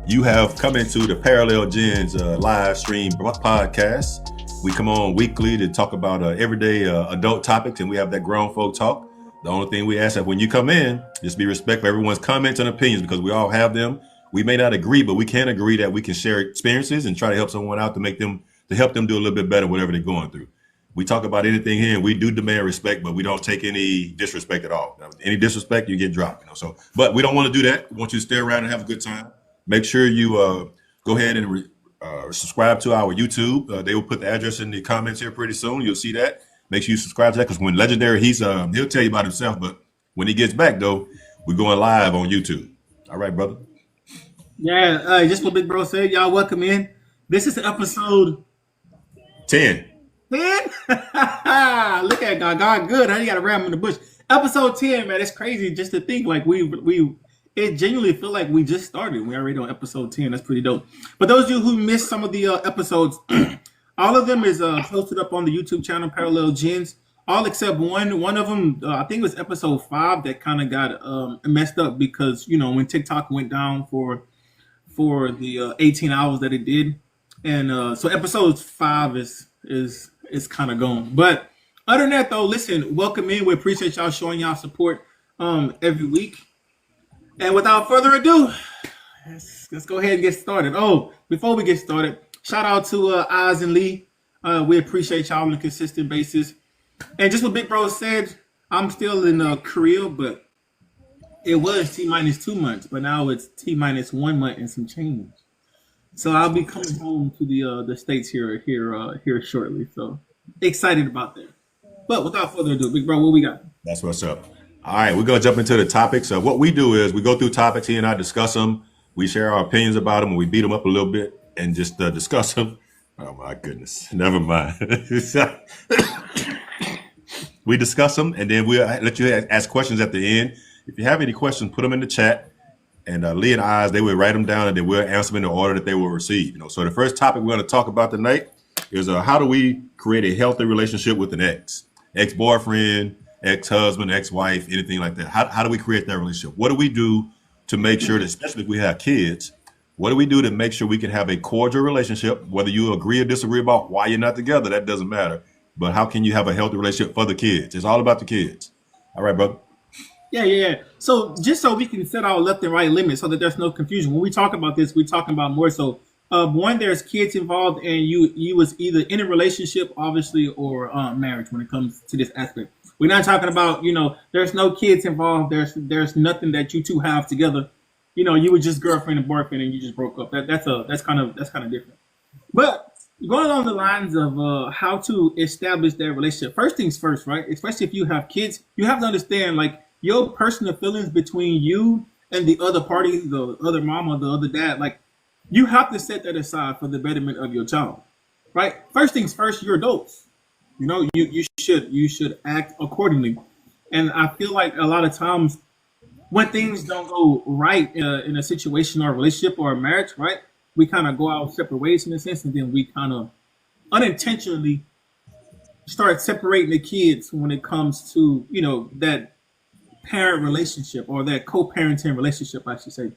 You have come into the Parallel Gens live stream podcast. We come on weekly to talk about everyday adult topics, and we have that grown folk talk. The only thing we ask that when you come in, just be respectful of everyone's comments and opinions because we all have them. We may not agree, but we can agree that we can share experiences and try to help someone out to help them do a little bit better, whatever they're going through. We talk about anything here, and we do demand respect, but we don't take any disrespect at all. Now, any disrespect, you get dropped. So, but we don't want to do that. We want you to stay around and have a good time. Make sure you go ahead and subscribe to our YouTube. They will put the address in the comments here pretty soon. You'll see that. Make sure you subscribe to that because when Legendary, he'll tell you about himself. But when he gets back, though, we're going live on YouTube. All right, brother. Yeah, just what Big Bro said. Y'all welcome in. This is episode 10. 10? Look at God. God good. Huh? You got to ram in the bush. Episode 10, man. It's crazy just to think like it genuinely feel like we just started. We're already on episode 10. That's pretty dope. But those of you who missed some of the episodes, all of them is posted up on the YouTube channel, Parallel Gens. All except one. One of them, I think it was episode 5 that kind of got messed up because, when TikTok went down for the 18 hours that it did. And so episode 5 is kind of gone. But other than that, though, listen, welcome in. We appreciate y'all showing y'all support every week. And without further ado, let's go ahead and get started. Oh, before we get started, shout out to Oz and Lee. We appreciate y'all on a consistent basis. And just what Big Bro said, I'm still in Korea, but it was T-minus 2 months, but now it's T-minus 1 month and some change. So I'll be coming home to the States here shortly. So excited about that. But without further ado, Big Bro, what we got? That's what's up. All right, we're going to jump into the topics. What we do is we go through topics, he and I discuss them. We share our opinions about them, and we beat them up a little bit and just discuss them. Oh, my goodness. Never mind. We discuss them, and then we'll let you ask questions at the end. If you have any questions, put them in the chat. And Lee and I, they will write them down, and then we'll answer them in the order that they will receive. So the first topic we're going to talk about tonight is how do we create a healthy relationship with an ex-boyfriend, ex-husband, ex-wife, anything like that. How do we create that relationship? What do we do to make sure that, especially if we have kids, what do we do to make sure we can have a cordial relationship? Whether you agree or disagree about why you're not together, that doesn't matter. But how can you have a healthy relationship for the kids? It's all about the kids. All right, brother. Yeah. So just so we can set our left and right limits so that there's no confusion. When we talk about this, we're talking about more so one, there's kids involved, and you was either in a relationship, obviously, or marriage when it comes to this aspect. We're not talking about, there's no kids involved. There's nothing that you two have together. You were just girlfriend and boyfriend and you just broke up. That's kind of different. But going along the lines of how to establish that relationship, first things first, right? Especially if you have kids, you have to understand like your personal feelings between you and the other party, the other mom or the other dad. Like you have to set that aside for the betterment of your child, right? First things first, you're adults. You should act accordingly. And I feel like a lot of times when things don't go right in a situation or a relationship or a marriage, right, we kind of go our separate ways in a sense, and then we kind of unintentionally start separating the kids when it comes to, that parent relationship or that co-parenting relationship, I should say.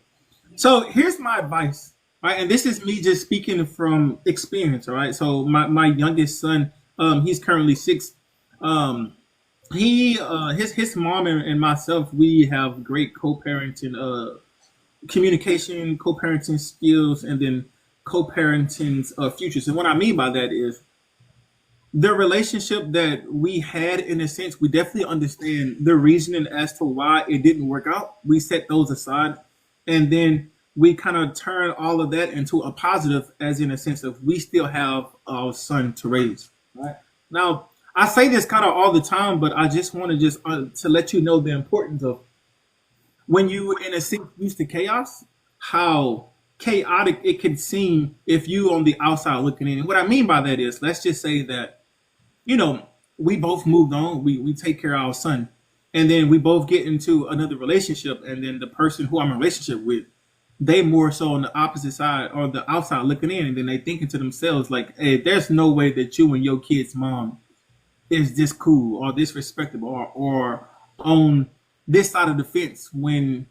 So here's my advice, right? And this is me just speaking from experience, all right? So my youngest son, he's currently 6. His mom and myself, we have great co-parenting communication, co-parenting skills, and then co-parenting futures. And what I mean by that is the relationship that we had, in a sense, we definitely understand the reasoning as to why it didn't work out. We set those aside, and then we kind of turn all of that into a positive, as in a sense of we still have our son to raise. Right now, I say this kind of all the time, but I just want to let you know the importance of when you, in a sense, used to chaos, how chaotic it can seem if you on the outside looking in. And what I mean by that is, let's just say that, we both moved on, we take care of our son, and then we both get into another relationship, and then the person who I'm in a relationship with, they more so on the opposite side or the outside looking in, and then they thinking to themselves like, hey, there's no way that you and your kid's mom is this cool or this respectable or on this side of the fence when,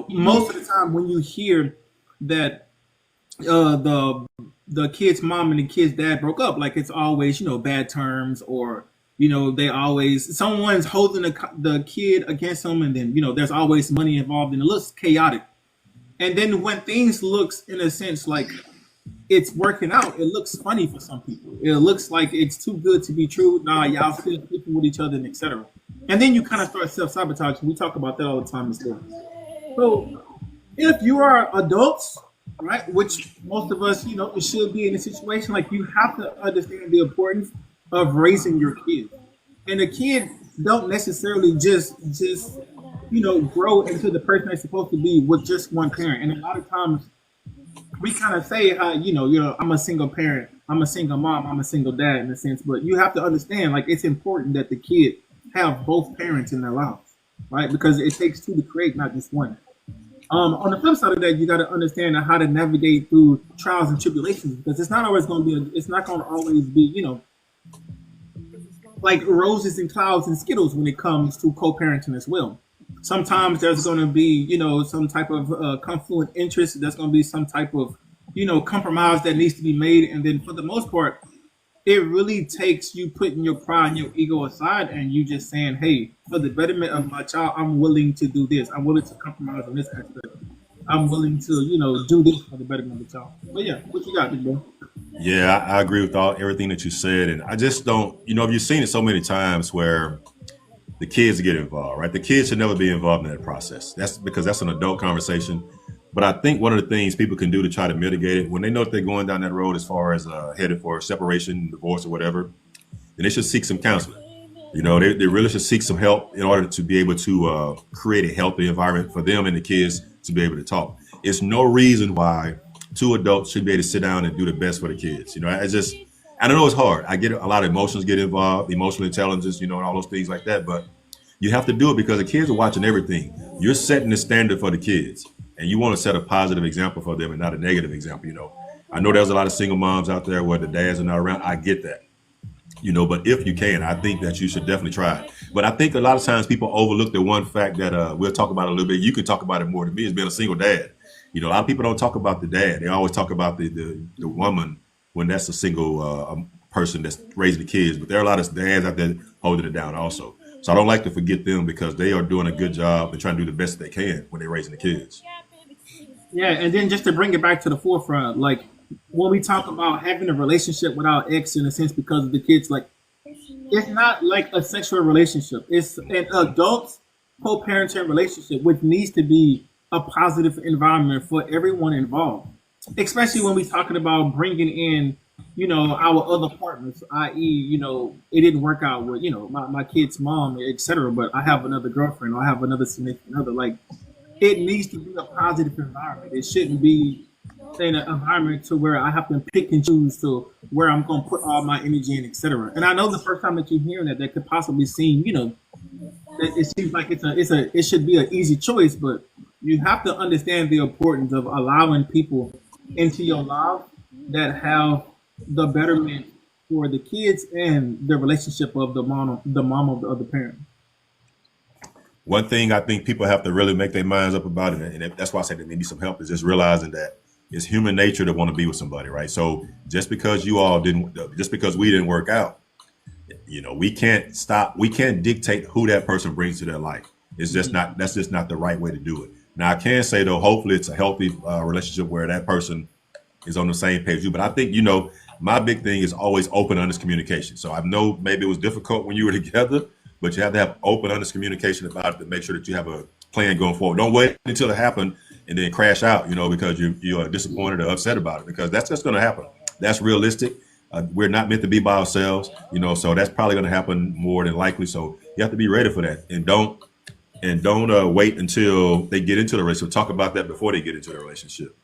most of the time when you hear that the kid's mom and the kid's dad broke up, like it's always bad terms, or they always someone's holding the kid against them, and then there's always money involved, and it looks chaotic. And then when things looks in a sense like it's working out, it looks funny for some people. It looks like it's too good to be true. Nah, y'all still sleeping with each other, and etc. And then you kind of start self-sabotaging. We talk about that all the time as well. So if you are adults, right, which most of us, it should be in a situation, like you have to understand the importance of raising your kids. And the kid don't necessarily just grow into the person they're supposed to be with just one parent. And a lot of times we kind of say how I'm a single parent, I'm a single mom, I'm a single dad in a sense, but you have to understand, like, it's important that the kid have both parents in their lives, right? Because it takes two to create, not just one. On the flip side of that, you got to understand how to navigate through trials and tribulations, because it's not always going to be it's not going to always be like roses and clouds and skittles when it comes to co-parenting as well. Sometimes there's going to be some type of confluent interest. There's going to be some type of compromise that needs to be made, and then for the most part, it really takes you putting your pride and your ego aside, and you just saying, hey, for the betterment of my child, I'm willing to do this. I'm willing to compromise on this aspect. I'm willing to do this for the betterment of the child. But yeah, what you got, big bro? Yeah, I agree with everything that you said, and I just don't. You've seen it so many times where the kids get involved, right? The kids should never be involved in that process. That's because that's an adult conversation. But I think one of the things people can do to try to mitigate it, when they know that they're going down that road as far as headed for separation, divorce, or whatever, then they should seek some counseling. They really should seek some help in order to be able to create a healthy environment for them and the kids to be able to talk. It's no reason why two adults should be able to sit down and do the best for the kids. I don't know, it's hard. I get a lot of emotions get involved, emotional intelligence, and all those things like that. But you have to do it because the kids are watching everything. You're setting the standard for the kids, and you want to set a positive example for them and not a negative example. I know there's a lot of single moms out there where the dads are not around. I get that. But if you can, I think that you should definitely try it. But I think a lot of times people overlook the one fact that we'll talk about a little bit. You can talk about it more than me, is being a single dad. A lot of people don't talk about the dad. They always talk about the woman when that's a single person that's raising the kids. But there are a lot of dads out there holding it down also. So I don't like to forget them because they are doing a good job and trying to do the best they can when they're raising the kids. Yeah, and then just to bring it back to the forefront, like when we talk about having a relationship without ex in a sense because of the kids, like it's not like a sexual relationship. It's an adult co-parenting relationship, which needs to be a positive environment for everyone involved. Especially when we're talking about bringing in, our other partners, i.e., it didn't work out with, my kid's mom, etc. But I have another girlfriend, or I have another significant other. Like, it needs to be a positive environment. It shouldn't be in an environment to where I have to pick and choose to where I'm going to put all my energy in, etc. And I know the first time that you're hearing that could possibly seem, that it seems like it should be an easy choice, but you have to understand the importance of allowing people into your life that have the betterment for the kids and the relationship of the mom of the other parent. One thing I think people have to really make their minds up about it, and that's why I say that they need some help, is just realizing that it's human nature to want to be with somebody, right? So just because just because we didn't work out, we can't dictate who that person brings to their life. It's just not, that's just not the right way to do it. Now I can say though, hopefully it's a healthy relationship where that person is on the same page as you. But I think, my big thing is always open, honest communication. So I know maybe it was difficult when you were together, but you have to have open, honest communication about it to make sure that you have a plan going forward. Don't wait until it happened and then crash out, because you are disappointed or upset about it, because that's just going to happen. That's realistic. We're not meant to be by ourselves, so that's probably going to happen more than likely. So you have to be ready for that, and don't wait until they get into the relationship. Talk about that before they get into the relationship.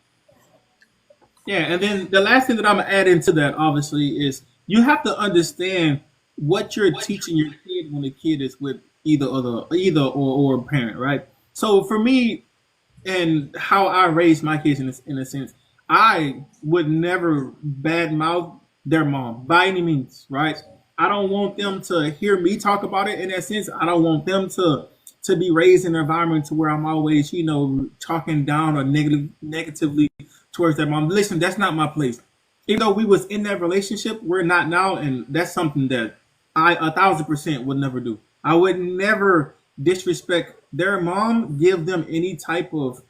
Yeah, and then the last thing that I'm gonna add into that, obviously, is you have to understand what you're teaching your kid when the kid is with either or a parent, right? So for me, and how I raised my kids in a sense, I would never badmouth their mom by any means, right? I don't want them to hear me talk about it in that sense. I don't want them to to be raised in an environment to where I'm always, talking down or negatively towards that mom. Listen, that's not my place. Even though we was in that relationship, we're not now, and that's something that I 1,000% would never do. I would never disrespect their mom, give them any type of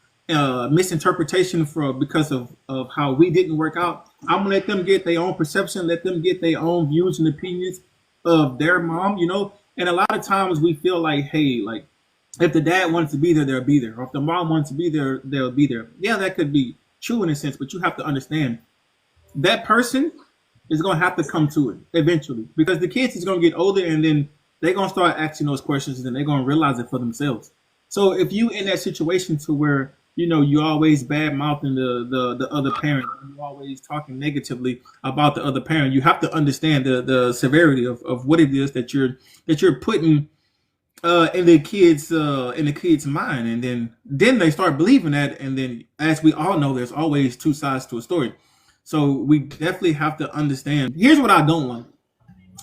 misinterpretation for because of how we didn't work out. I'm gonna let them get their own perception, let them get their own views and opinions of their mom. And a lot of times we feel like, hey, like if the dad wants to be there, they'll be there. Or if the mom wants to be there, they'll be there. Yeah, that could be true in a sense, but you have to understand that person is going to have to come to it eventually because the kids is going to get older and then they're going to start asking those questions and then they're going to realize it for themselves. So if you in that situation to where, you always bad mouthing the other parent, you always talking negatively about the other parent, you have to understand the severity of what it is that you're putting in the kid's mind, and then they start believing that, and then as we all know, there's always two sides to a story. So we definitely have to understand. Here's what I don't like.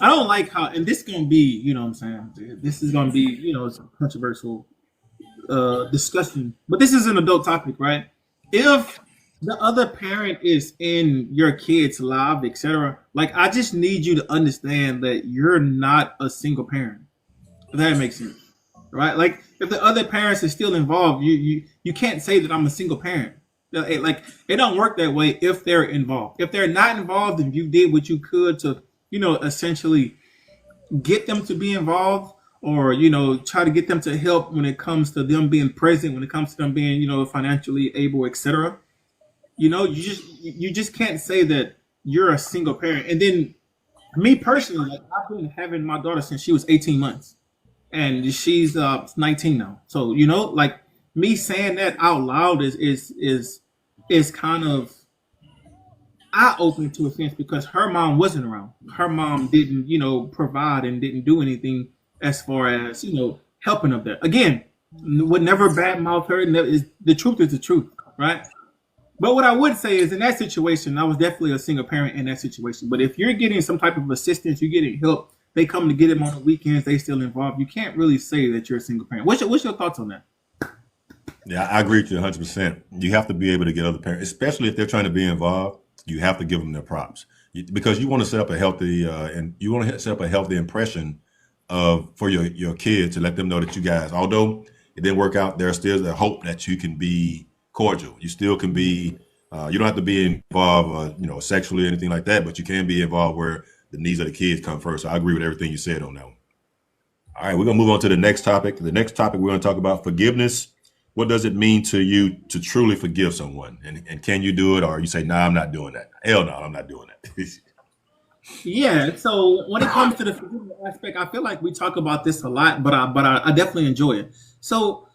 I don't like how, and this is gonna be, what I'm saying. This is gonna be, it's a controversial discussion, but this is an adult topic, right? If the other parent is in your kid's life, etc., like I just need you to understand that you're not a single parent. If that makes sense, right? Like if the other parents are still involved, you can't say that I'm a single parent. Like it don't work that way if they're involved. If they're not involved, and you did what you could to, essentially get them to be involved, or try to get them to help when it comes to them being present, when it comes to them being, financially able, etc. You just can't say that you're a single parent. And then me personally, like I've been having my daughter since she was 18 months and she's 19 now. So like me saying that out loud is kind of eye opening to a sense because her mom wasn't around. Her mom didn't provide and didn't do anything as far as helping up there. Again, would never badmouth her. The truth is the truth, right? But what I would say is in that situation, I was definitely a single parent in that situation. But if you're getting some type of assistance, you're getting help, they come to get them on the weekends, they still involved, you can't really say that you're a single parent. What's your thoughts on that? Yeah, I agree with you 100%. You have to be able to get other parents, especially if they're trying to be involved. You have to give them their props because you want to set up a healthy and you want to set up a healthy impression of for your kids to let them know that you guys, although it didn't work out, there's still the hope that you can be cordial. You still can be. You don't have to be involved, sexually or anything like that, but you can be involved where the needs of the kids come first. So I agree with everything you said on that one. All right, we're gonna move on to the next topic. The next topic we're gonna talk about forgiveness. What does it mean to you to truly forgive someone? And can you do it, or you say, "Nah, I'm not doing that. Hell no, I'm not doing that." Yeah. So when it comes to the forgiveness aspect, I feel like we talk about this a lot, but I definitely enjoy it. So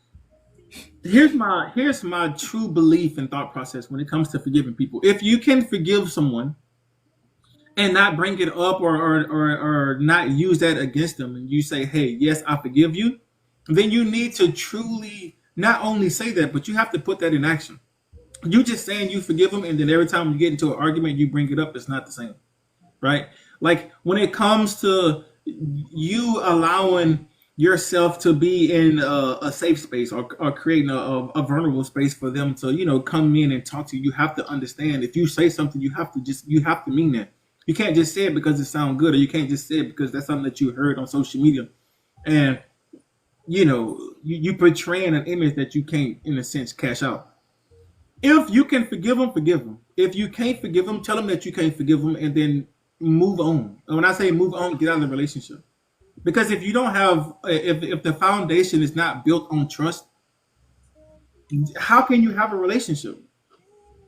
here's my true belief and thought process when it comes to forgiving people. If you can forgive someone and not bring it up or not use that against them, and you say, "Hey, yes, I forgive you," then you need to truly not only say that, but you have to put that in action. You just saying you forgive them, and then every time you get into an argument, you bring it up. It's not the same, right? Like when it comes to you allowing yourself to be in a safe space or creating a vulnerable space for them to come in and talk to you, you have to understand if you say something, you have to mean that. You can't just say it because it sounds good, or you can't just say it because that's something that you heard on social media, and you portraying an image that you can't, in a sense, cash out. If you can forgive them, forgive them. If you can't forgive them, tell them that you can't forgive them, and then move on. And when I say move on, get out of the relationship. Because if you don't have, if the foundation is not built on trust, how can you have a relationship?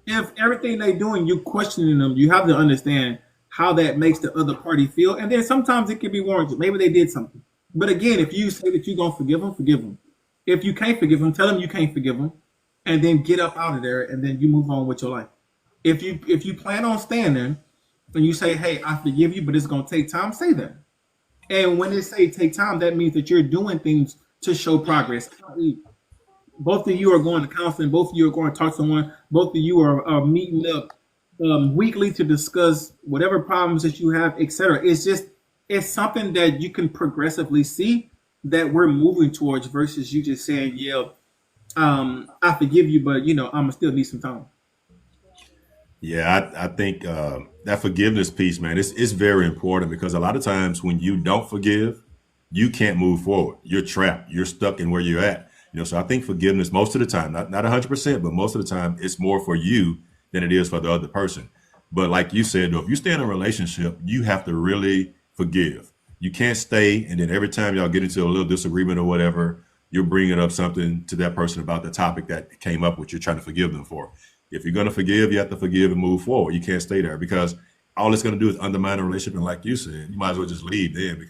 If everything they're doing, you questioning them, you have to understand how that makes the other party feel. And then sometimes it can be warranted. Maybe they did something. But again, if you say that you're going to forgive them, forgive them. If you can't forgive them, tell them you can't forgive them, and then get up out of there, and then you move on with your life. If you plan on staying there, and you say, "Hey, I forgive you, but it's going to take time," say that. And when they say take time, that means that you're doing things to show progress. Both of you are going to counseling. Both of you are going to talk to someone. Both of you are meeting up weekly to discuss whatever problems that you have, etc. It's something that you can progressively see that we're moving towards versus you just saying, yeah, I forgive you, but I'm gonna still need some time. Yeah, I think that forgiveness piece, man, it's very important because a lot of times when you don't forgive, you can't move forward. You're trapped. You're stuck in where you're at. So I think forgiveness most of the time, not 100%, but most of the time, it's more for you than it is for the other person. But like you said, though, if you stay in a relationship, you have to really forgive. You can't stay and then every time y'all get into a little disagreement or whatever, you're bringing up something to that person about the topic that came up, which you're trying to forgive them for. If you're going to forgive, you have to forgive and move forward. You can't stay there because all it's going to do is undermine a relationship. And like you said, you might as well just leave then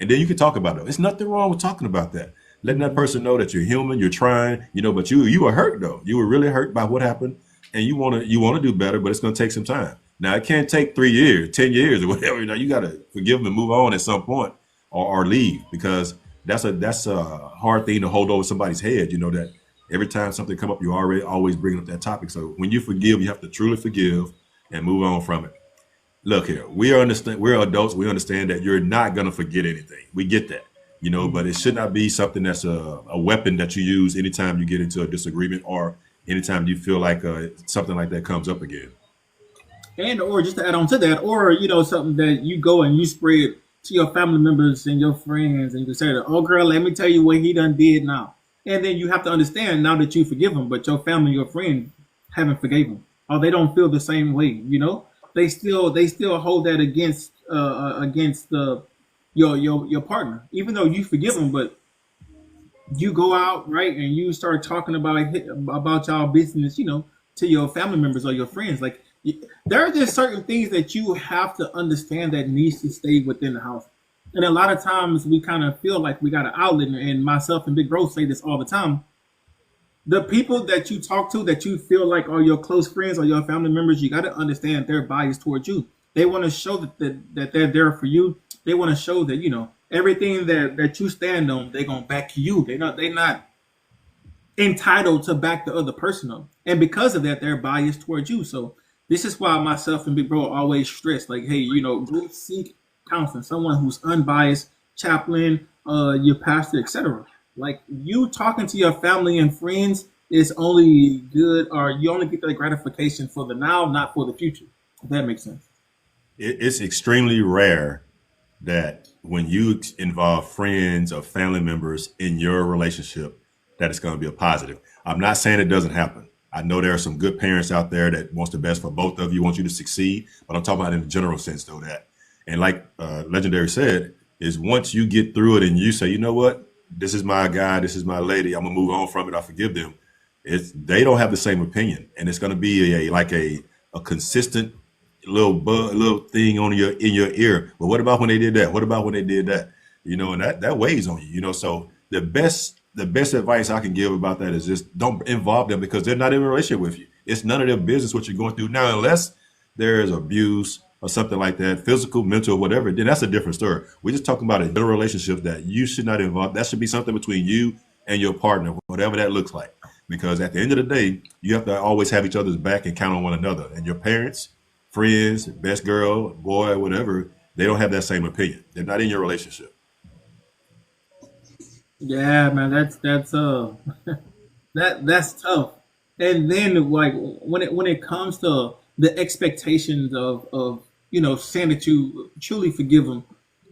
and then you can talk about it. It's nothing wrong with talking about that. Letting that person know that you're human, you're trying, but you were hurt though. You were really hurt by what happened, and you want to do better, but it's going to take some time. Now it can't take 3 years, 10 years, or whatever. You got to forgive them and move on at some point, or leave because that's a hard thing to hold over somebody's head. That every time something come up, you already always bringing up that topic. So when you forgive, you have to truly forgive and move on from it. Look here, we're adults. We understand that you're not gonna forget anything. We get that, but it should not be something that's a weapon that you use anytime you get into a disagreement or anytime you feel like something like that comes up again. And or just to add on to that, or something that you go and you spread to your family members and your friends, and you say, "Oh, girl, let me tell you what he done did now." And then you have to understand now that you forgive him, but your family, your friend, haven't forgave him, or they don't feel the same way. They still hold that against your partner, even though you forgive them, but you go out right and you start talking about y'all business, to your family members or your friends. Like there are just certain things that you have to understand that needs to stay within the house. And a lot of times we kind of feel like we got an outlet, and myself and Big Bro say this all the time. The people that you talk to that you feel like are your close friends or your family members, you got to understand their bias towards you. They want to show that they're there for you. They want to show that everything that you stand on, they're gonna back you. They're not entitled to back the other person up, and because of that, they're biased towards you. So this is why myself and Big Bro always stress, like, hey, go seek counseling, someone who's unbiased, chaplain, your pastor, etc. Like you talking to your family and friends is only good, or you only get that gratification for the now, not for the future. If that makes sense. It's extremely rare that when you involve friends or family members in your relationship, that it's going to be a positive. I'm not saying it doesn't happen. I know there are some good parents out there that wants the best for both of you, want you to succeed, but I'm talking about in the general sense though that. And like Legendary said, is once you get through it and you say, you know what, this is my guy, this is my lady, I'm gonna move on from it, I forgive them. They don't have the same opinion, and it's gonna be a consistent little thing on in your ear. But what about when they did that? What about when they did that? And that weighs on you. So the best advice I can give about that is just don't involve them because they're not in a relationship with you. It's none of their business what you're going through now, unless there is abuse or something like that, physical, mental, whatever. Then that's a different story. We're just talking about a general relationship that you should not involve. That should be something between you and your partner, whatever that looks like. Because at the end of the day, you have to always have each other's back and count on one another. And your parents, friends, best girl, boy, whatever, they don't have that same opinion. They're not in your relationship. Yeah, man, that's that's tough. And then like when it comes to the expectations of saying that you truly forgive them,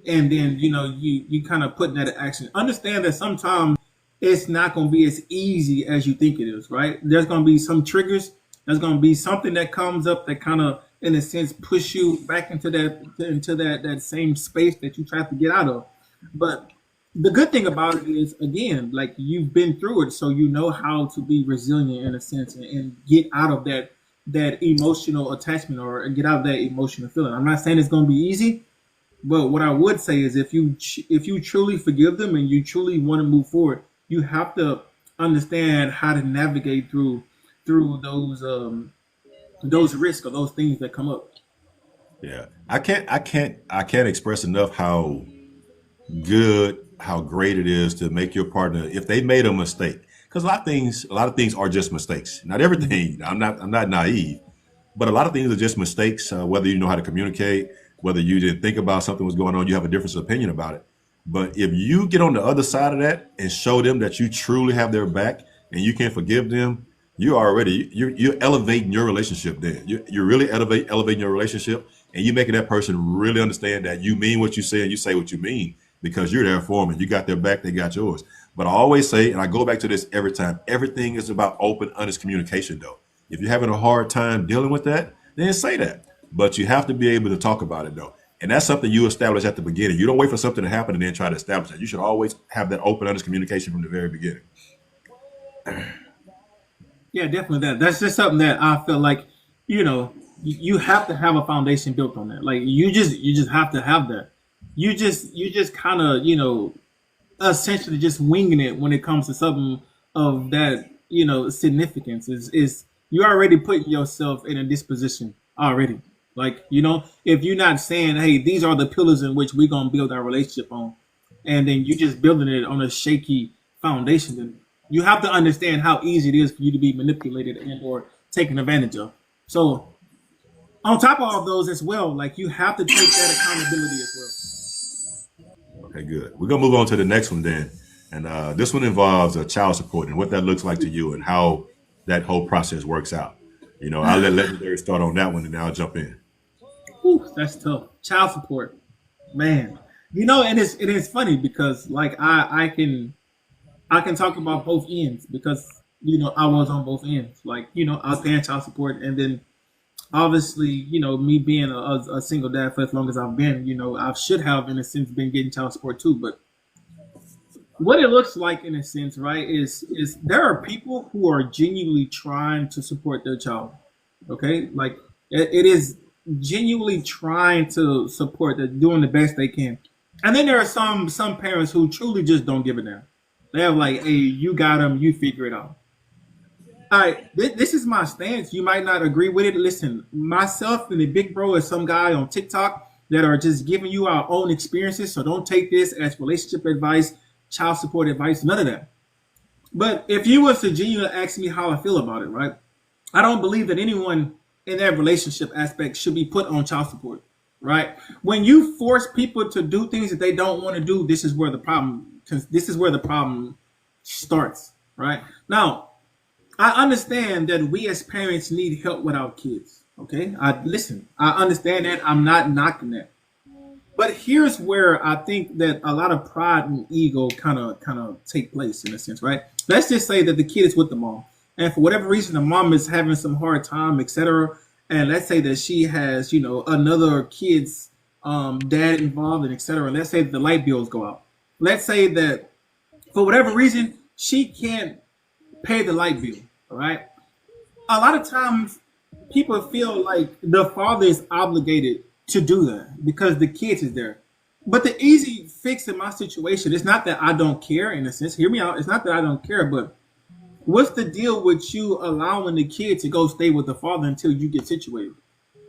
and then you kind of putting that in action. Understand that sometimes it's not going to be as easy as you think it is. Right? There's going to be some triggers. There's going to be something that comes up that kind of, in a sense, push you back into that same space that you tried to get out of. But the good thing about it is, again, like you've been through it, so you know how to be resilient in a sense, and get out of that emotional attachment, or get out of that emotional feeling. I'm not saying it's going to be easy, but what I would say is if you truly forgive them and you truly want to move forward, you have to understand how to navigate through those risks or those things that come up. Yeah. I can't express enough how great it is to make your partner if they made a mistake. Because a lot of things are just mistakes. Not everything. I'm not naive, but a lot of things are just mistakes. Whether you know how to communicate, whether you didn't think about something was going on, you have a different opinion about it. But if you get on the other side of that and show them that you truly have their back and you can forgive them, you're elevating your relationship. Then you're really elevating your relationship, and you're making that person really understand that you mean what you say and you say what you mean because you're there for them and you got their back, they got yours. But I always say, and I go back to this every time, everything is about open, honest communication. Though, if you're having a hard time dealing with that, then say that. But you have to be able to talk about it though. And that's something you establish at the beginning. You don't wait for something to happen and then try to establish that. You should always have that open, honest communication from the very beginning. Yeah, definitely that. That's just something that I feel like, you have to have a foundation built on that. Like you just have to have that. You just kind of, essentially just winging it when it comes to something of that, significance is you're already putting yourself in a disposition already. Like, if you're not saying, hey, these are the pillars in which we're gonna build our relationship on, and then you just building it on a shaky foundation, then you have to understand how easy it is for you to be manipulated and or taken advantage of. So on top of all of those as well, like you have to take that accountability as Okay, good. We're gonna move on to the next one then, and this one involves child support and what that looks like to you and how that whole process works out. I'll let Legendary start on that one, and then I'll jump in. well. Whew, that's tough. Child support, man. And it is funny because like I can talk about both ends because I was on both ends. Like I was paying child support, and then obviously me being a single dad for as long as I've been, I should have in a sense been getting child support too. But what it looks like in a sense, right, is there are people who are genuinely trying to support their child. Okay, like it is genuinely trying to support. They're doing the best they can, and then there are some parents who truly just don't give a damn. They have like, hey, you got them, you figure it out. All right, this is my stance. You might not agree with it. Listen, myself and the big bro is some guy on TikTok that are just giving you our own experiences. So don't take this as relationship advice, child support advice, none of that. But if you was to genuinely ask me how I feel about it, right? I don't believe that anyone in that relationship aspect should be put on child support, right? When you force people to do things that they don't want to do, this is where the problem starts, right? Now, I understand that we as parents need help with our kids. Okay, I understand that. I'm not knocking that. But here's where I think that a lot of pride and ego kind of take place in a sense, right? Let's just say that the kid is with the mom, and for whatever reason, the mom is having some hard time, etc. And let's say that she has, another kid's dad involved, and etc. Let's say that the light bills go out. Let's say that for whatever reason she can't pay the light bill. All right. A lot of times people feel like the father is obligated to do that because the kids is there. But the easy fix in my situation is not that I don't care in a sense. Hear me out. It's not that I don't care, but what's the deal with you allowing the kid to go stay with the father until you get situated?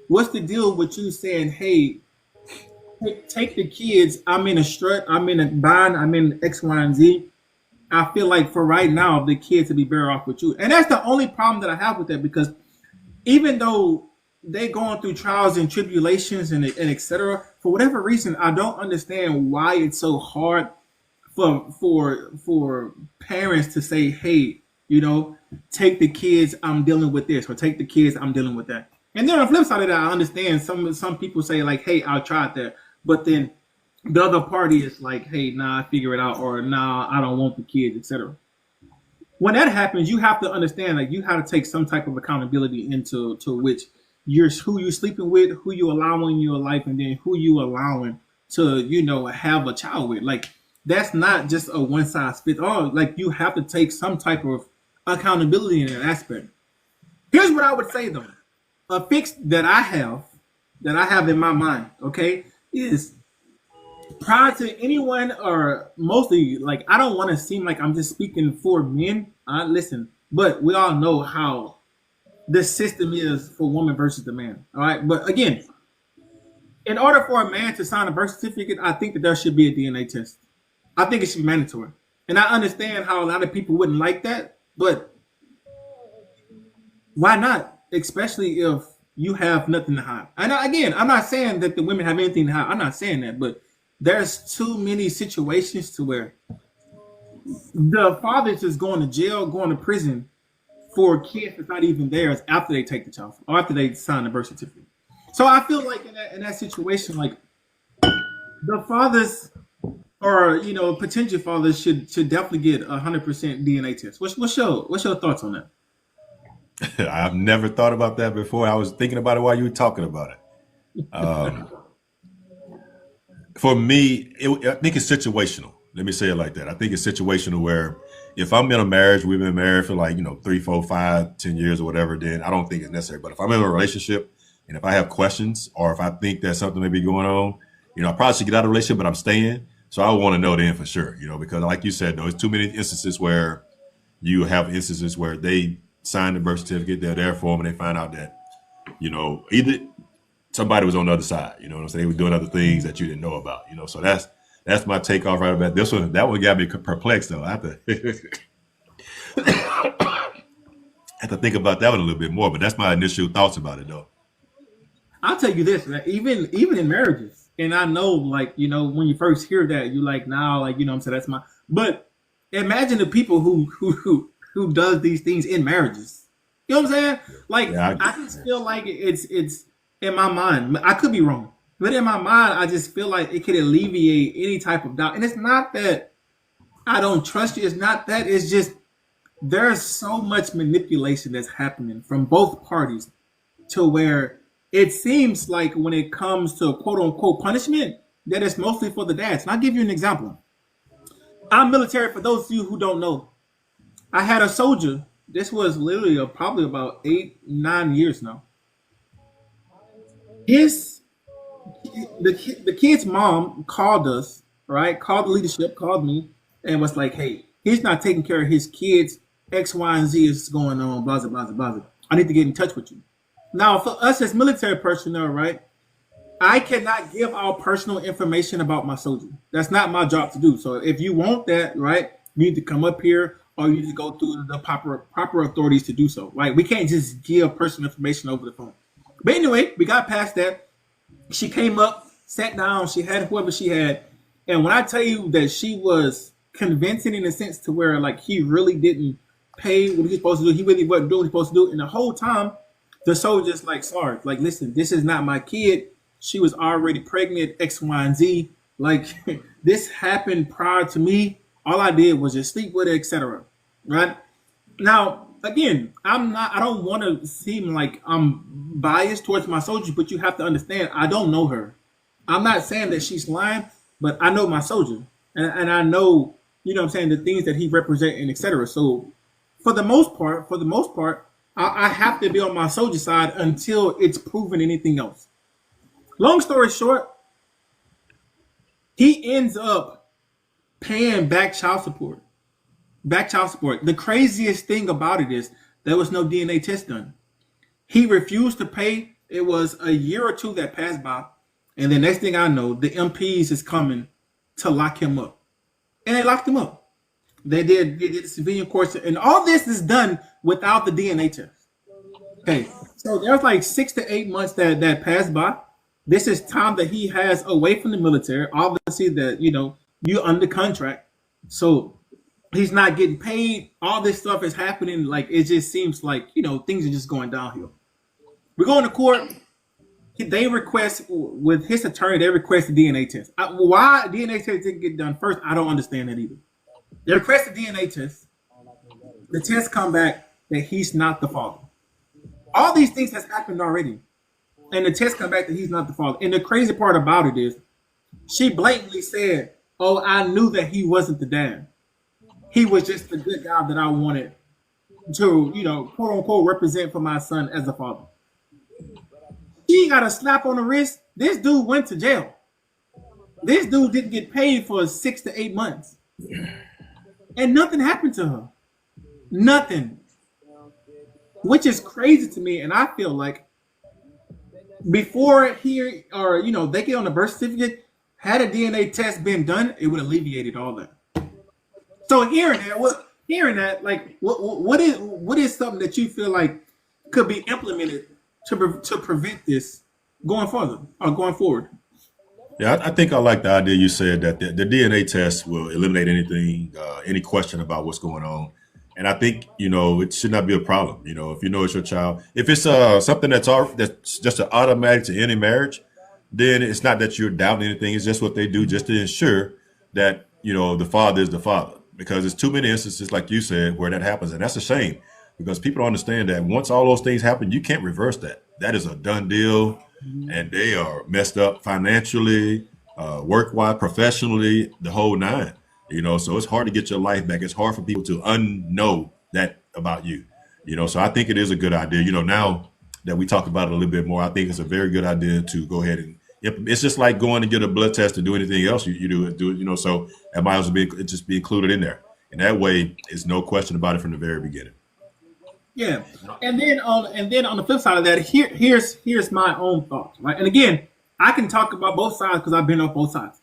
What's the deal with you saying, hey, take the kids. I'm in a strut. I'm in a bind. I'm in X, Y, and Z. I feel like for right now, the kids would be better off with you. And that's the only problem that I have with that because even though they going through trials and tribulations and etc. For whatever reason, I don't understand why it's so hard for parents to say, hey, take the kids, I'm dealing with this, or take the kids, I'm dealing with that. And then on the flip side of that, I understand some people say like, hey, I tried that, but then the other party is like, hey, nah, I figure it out, or nah, I don't want the kids, etc. When that happens, you have to understand, like, you have to take some type of accountability into which you're who you're sleeping with, who you allowing in your life, and then who you allowing to, have a child with. Like, that's not just a one size fits all. Like, you have to take some type of accountability in that aspect. Here's what I would say though: a fix that I have in my mind, okay, is prior to anyone, or mostly, like, I don't want to seem like I'm just speaking for men. Listen, but we all know how the system is for woman versus the man. All right, but again, in order for a man to sign a birth certificate, I think that there should be a DNA test. I think it should be mandatory, and I understand how a lot of people wouldn't like that, but why not? Especially if you have nothing to hide. And again, I'm not saying that the women have anything to hide. I'm not saying that, but there's too many situations to where the father's just going to jail, going to prison for kids that's not even theirs after they take the child or after they sign the birth certificate. So I feel like in that situation, like the fathers or potential fathers should definitely get 100% DNA test. What's your thoughts on that? I've never thought about that before. I was thinking about it while you were talking about it. Um, for me, I think it's situational. Let me say it like that. I think it's situational where if I'm in a marriage, we've been married for like, 3, 4, 5, 10 years or whatever, then I don't think it's necessary. But if I'm in a relationship and if I have questions or if I think that something may be going on, I probably should get out of the relationship, but I'm staying. So I want to know then for sure, because like you said, there's too many instances where you have instances where they sign the birth certificate, they're there for them, and they find out that, either somebody was on the other side, you know what I'm saying? They were doing other things that you didn't know about, So that's my takeoff right about this one. That one got me perplexed though. I have to have to think about that one a little bit more, but that's my initial thoughts about it though. I'll tell you this, like, even in marriages, and I know, like, when you first hear that, you like, now, like, I'm saying that's my. But imagine the people who does these things in marriages. You know what I'm saying? Like, Yeah, I just feel like it's in my mind. I could be wrong, but in my mind, I just feel like it could alleviate any type of doubt. And it's not that I don't trust you. It's not that. It's just there's so much manipulation that's happening from both parties to where it seems like when it comes to quote unquote punishment, that it's mostly for the dads. And I'll give you an example. I'm military. For those of you who don't know, I had a soldier. This was literally probably about 8, 9 years now. His the kid's mom called us, right? Called the leadership, called me, and was like, "Hey, he's not taking care of his kids. X, Y, and Z is going on. Blah blah blah blah. I need to get in touch with you." Now, for us as military personnel, right? I cannot give out personal information about my soldier. That's not my job to do. So if you want that, right, you need to come up here or you need to go through the proper authorities to do so. Right? We can't just give personal information over the phone. But anyway, we got past that. She came up, sat down, she had whoever she had. And when I tell you that she was convincing in a sense to where like he really didn't pay what he was supposed to do, he really wasn't doing what he was supposed to do. And the whole time, the soldier's like, sorry, like, listen, this is not my kid. She was already pregnant, X, Y, and Z. Like, this happened prior to me. All I did was just sleep with her, etc. Right? Now, again, I don't want to seem like I'm biased towards my soldier, but you have to understand, I don't know her. I'm not saying that she's lying, but I know my soldier. And I know, what I'm saying, the things that he represents and etc. So for the most part, I have to be on my soldier side until it's proven anything else. Long story short, he ends up paying back child support. Back child support. The craziest thing about it is there was no DNA test done. He refused to pay. It was a year or two that passed by. And the next thing I know, the MPs is coming to lock him up. And they locked him up. They did the civilian courts. And all this is done without the DNA test. Okay. So there's like 6 to 8 months that passed by. This is time that he has away from the military. Obviously, that you're under contract, so he's not getting paid. All this stuff is happening. Like it just seems like things are just going downhill. We're going to court. They request with his attorney. They request a DNA test. Why DNA test didn't get done first? I don't understand that either. They request a DNA test. The test come back that he's not the father. All these things has happened already. And the test come back that he's not the father. And the crazy part about it is she blatantly said, "Oh, I knew that he wasn't the dad. He was just the good guy that I wanted to, quote unquote, represent for my son as a father." She got a slap on the wrist. This dude went to jail. This dude didn't get paid for 6 to 8 months. And nothing happened to her. Nothing. Which is crazy to me. And I feel like before he or they get on the birth certificate, had a DNA test been done, it would have alleviated all that. So hearing that, like, what is something that you feel like could be implemented to prevent this going further or going forward? Yeah, I think I like the idea you said that the DNA test will eliminate anything, any question about what's going on. And I think, it should not be a problem. If you know it's your child, if it's something that's just an automatic to any marriage, then it's not that you're doubting anything. It's just what they do just to ensure that, the father is the father. Because there's too many instances, like you said, where that happens. And that's a shame because people don't understand that once all those things happen, you can't reverse that. That is a done deal, and they are messed up financially, work wise, professionally, the whole nine. So it's hard to get your life back. It's hard for people to unknow that about you. So I think it is a good idea. Now that we talk about it a little bit more, I think it's a very good idea to go ahead and it's just like going to get a blood test to do anything else you do. So that might as well just be included in there. And that way, it's no question about it from the very beginning. Yeah, and then on the flip side of that, here's my own thoughts, right? And again, I can talk about both sides because I've been on both sides.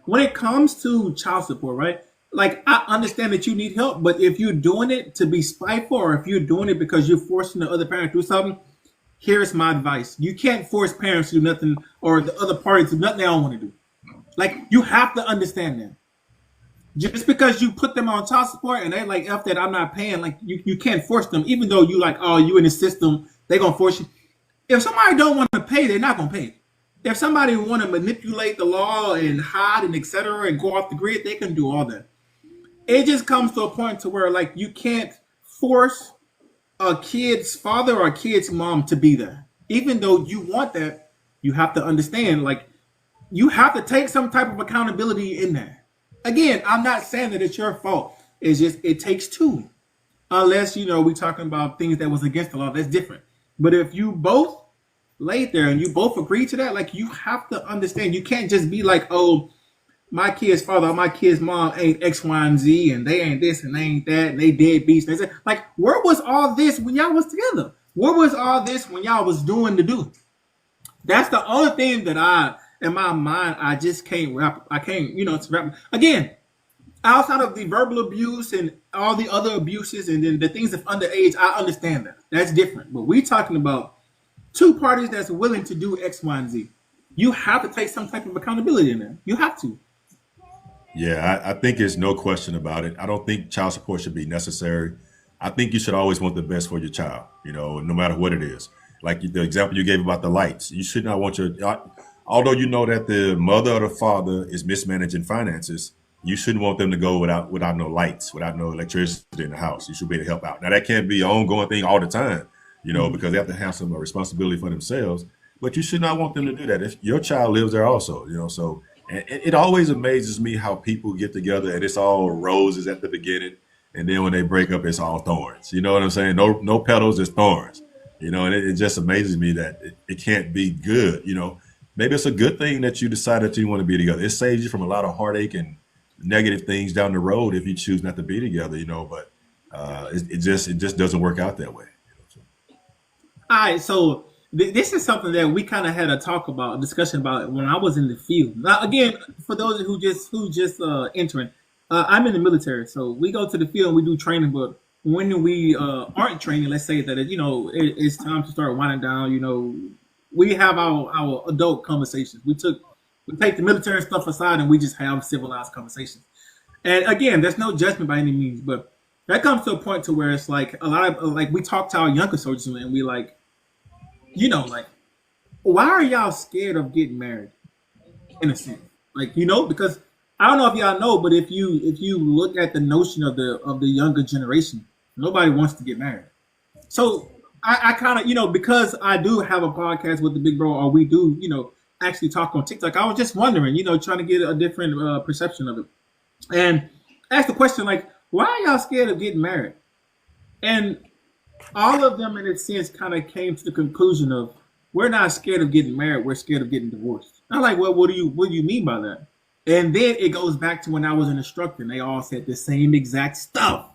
When it comes to child support, right? Like I understand that you need help, but if you're doing it to be spiteful, or if you're doing it because you're forcing the other parent to do something, here's my advice: you can't force parents to do nothing, or the other party to do nothing they don't want to do. Like you have to understand that. Just because you put them on child support and they're like, F that, I'm not paying, like you can't force them, even though you like, oh, you in the system, they're gonna force you. If somebody don't want to pay, they're not gonna pay. If somebody want to manipulate the law and hide and etc. and go off the grid, they can do all that. It just comes to a point to where like you can't force a kid's father or a kid's mom to be there. Even though you want that, you have to understand, like you have to take some type of accountability in there. Again, I'm not saying that it's your fault. It's just it takes two. Unless we talking about things that was against the law, that's different. But if you both laid there and you both agree to that, like you have to understand, you can't just be like, oh, my kid's father or my kid's mom ain't X, Y, and Z, and they ain't this and they ain't that, and they deadbeats. They say, like, where was all this when y'all was together? Where was all this when y'all was doing the do? That's the only thing that in my mind, I just can't wrap. I can't, it's wrap. Again, outside of the verbal abuse and all the other abuses and then the things of underage, I understand that. That's different. But we talking about two parties that's willing to do X, Y, and Z. You have to take some type of accountability in there. You have to. Yeah, I think there's no question about it. I don't think child support should be necessary. I think you should always want the best for your child, no matter what it is. Like the example you gave about the lights, you should not want although you know that the mother or the father is mismanaging finances, you shouldn't want them to go without no lights, without no electricity in the house. You should be able to help out. Now that can't be an ongoing thing all the time, because they have to have some responsibility for themselves. But you should not want them to do that. If your child lives there also, so and it always amazes me how people get together and it's all roses at the beginning, and then when they break up, it's all thorns. You know what I'm saying? No petals, it's thorns. And it just amazes me that it can't be good. Maybe it's a good thing that you decided that you want to be together. It saves you from a lot of heartache and negative things down the road if you choose not to be together. But it just doesn't work out that way. So. All right, so this is something that we kind of had a discussion about when I was in the field. Now, again, for those who just entering, I'm in the military, so we go to the field and we do training. But when we aren't training, let's say that it's time to start winding down. We have our adult conversations. We take the military stuff aside and we just have civilized conversations. And again, there's no judgment by any means, but that comes to a point to where it's like a lot of like we talk to our younger soldiers and we like, like, why are y'all scared of getting married? In a sense, like because I don't know if y'all know, but if you look at the notion of the younger generation, nobody wants to get married. So I kind of because I do have a podcast with the big bro, or we do actually talk on TikTok. I was just wondering, trying to get a different perception of it, and ask the question like, why are y'all scared of getting married? And all of them, in a sense, kind of came to the conclusion of we're not scared of getting married, we're scared of getting divorced. I'm like, well, what do you mean by that? And then it goes back to when I was an instructor, and they all said the same exact stuff.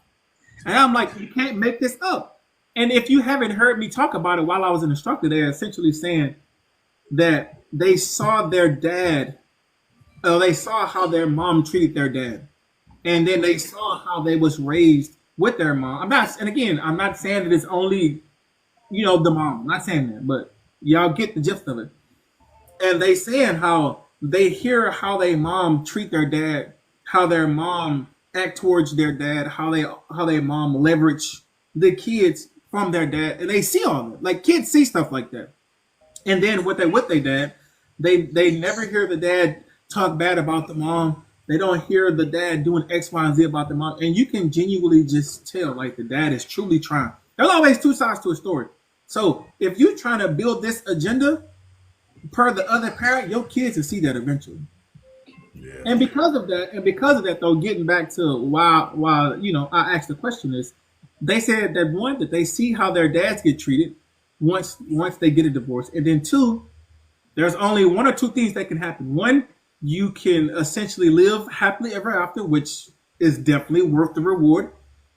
And I'm like, you can't make this up. And if you haven't heard me talk about it while I was an instructor, they're essentially saying that they saw their dad, they saw how their mom treated their dad. And then they saw how they was raised with their mom. I'm not saying that it's only, the mom. I'm not saying that, but y'all get the gist of it. And they saying how they hear how their mom treat their dad, how their mom act towards their dad, how they mom leverage the kids from their dad, and they see all of it. Like kids see stuff like that, and then what they with their dad, they never hear the dad talk bad about the mom. They don't hear the dad doing X, Y, and Z about the mom, and you can genuinely just tell like the dad is truly trying. There's always two sides to a story. So if you're trying to build this agenda per the other parent, your kids will see that eventually. Yeah. And because of that, though, getting back to why I asked the question is, they said that one, that they see how their dads get treated once they get a divorce, and then two, there's only one or two things that can happen. One, you can essentially live happily ever after, which is definitely worth the reward,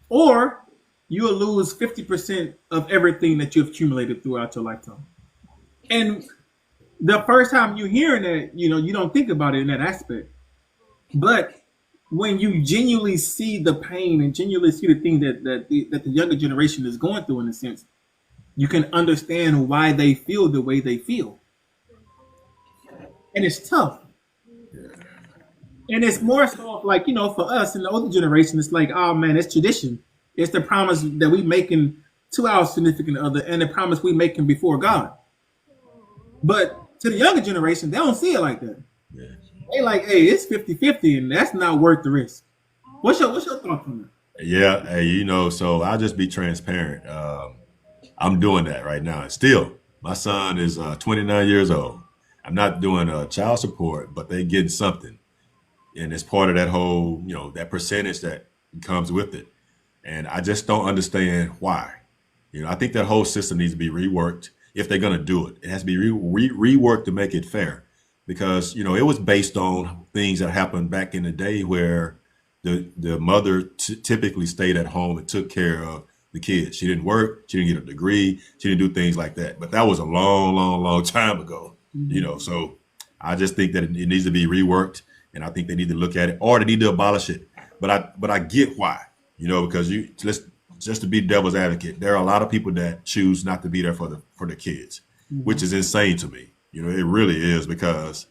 or you will lose 50% of everything that you've accumulated throughout your lifetime. And the first time you hearing that, you don't think about it in that aspect. But when you genuinely see the pain and genuinely see the thing that the younger generation is going through, in a sense, you can understand why they feel the way they feel. And it's tough. And it's more so like, for us in the older generation, it's like, oh man, it's tradition. It's the promise that we making to our significant other and the promise we making before God. But to the younger generation, they don't see it like that. Yeah. They like, hey, it's 50-50, and that's not worth the risk. What's your thoughts on that? Yeah, hey, so I'll just be transparent. I'm doing that right now. And still, my son is 29 years old. I'm not doing child support, but they getting something. And it's part of that whole, that percentage that comes with it. And I just don't understand why. I think that whole system needs to be reworked if they're going to do it. It has to be reworked to make it fair. Because, it was based on things that happened back in the day where the mother typically stayed at home and took care of the kids. She didn't work. She didn't get a degree. She didn't do things like that. But that was a long, long, long time ago. So I just think that it needs to be reworked. And I think they need to look at it, or they need to abolish it. But I get why, because just to be devil's advocate, there are a lot of people that choose not to be there for the kids, which is insane to me. It really is, because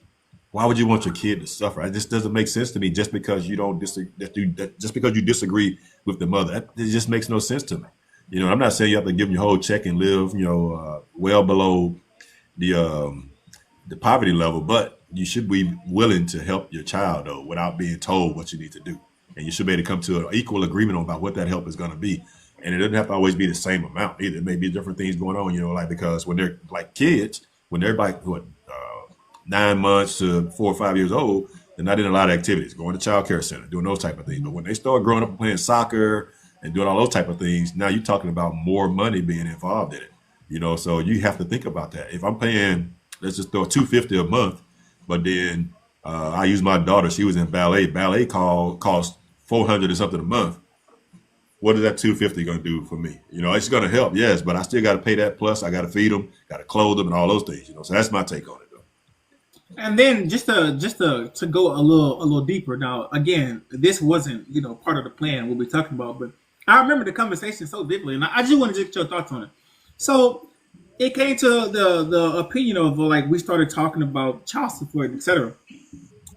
why would you want your kid to suffer? It just doesn't make sense to me. Just because you don't just because you disagree with the mother, it just makes no sense to me. I'm not saying you have to give them your whole check and live, well below the poverty level, but you should be willing to help your child though, without being told what you need to do. And you should be able to come to an equal agreement about what that help is going to be. And it doesn't have to always be the same amount either. It may be different things going on, because when they're like kids, when they're like 9 months to 4 or 5 years old, they're not in a lot of activities, going to child care center, doing those type of things. But when they start growing up and playing soccer and doing all those type of things, now you're talking about more money being involved in it. So you have to think about that. If I'm paying, let's just throw $250 a month, but then I use my daughter. She was in ballet. Ballet cost $400 or something a month. What is that $250 going to do for me? It's going to help, yes, but I still got to pay that. Plus, I got to feed them, got to clothe them, and all those things. So that's my take on it, though. And then just to go a little deeper. Now, again, this wasn't part of the plan we'll be talking about, but I remember the conversation so vividly, and I just want to get your thoughts on it. So it came to the opinion of like we started talking about child support, etc.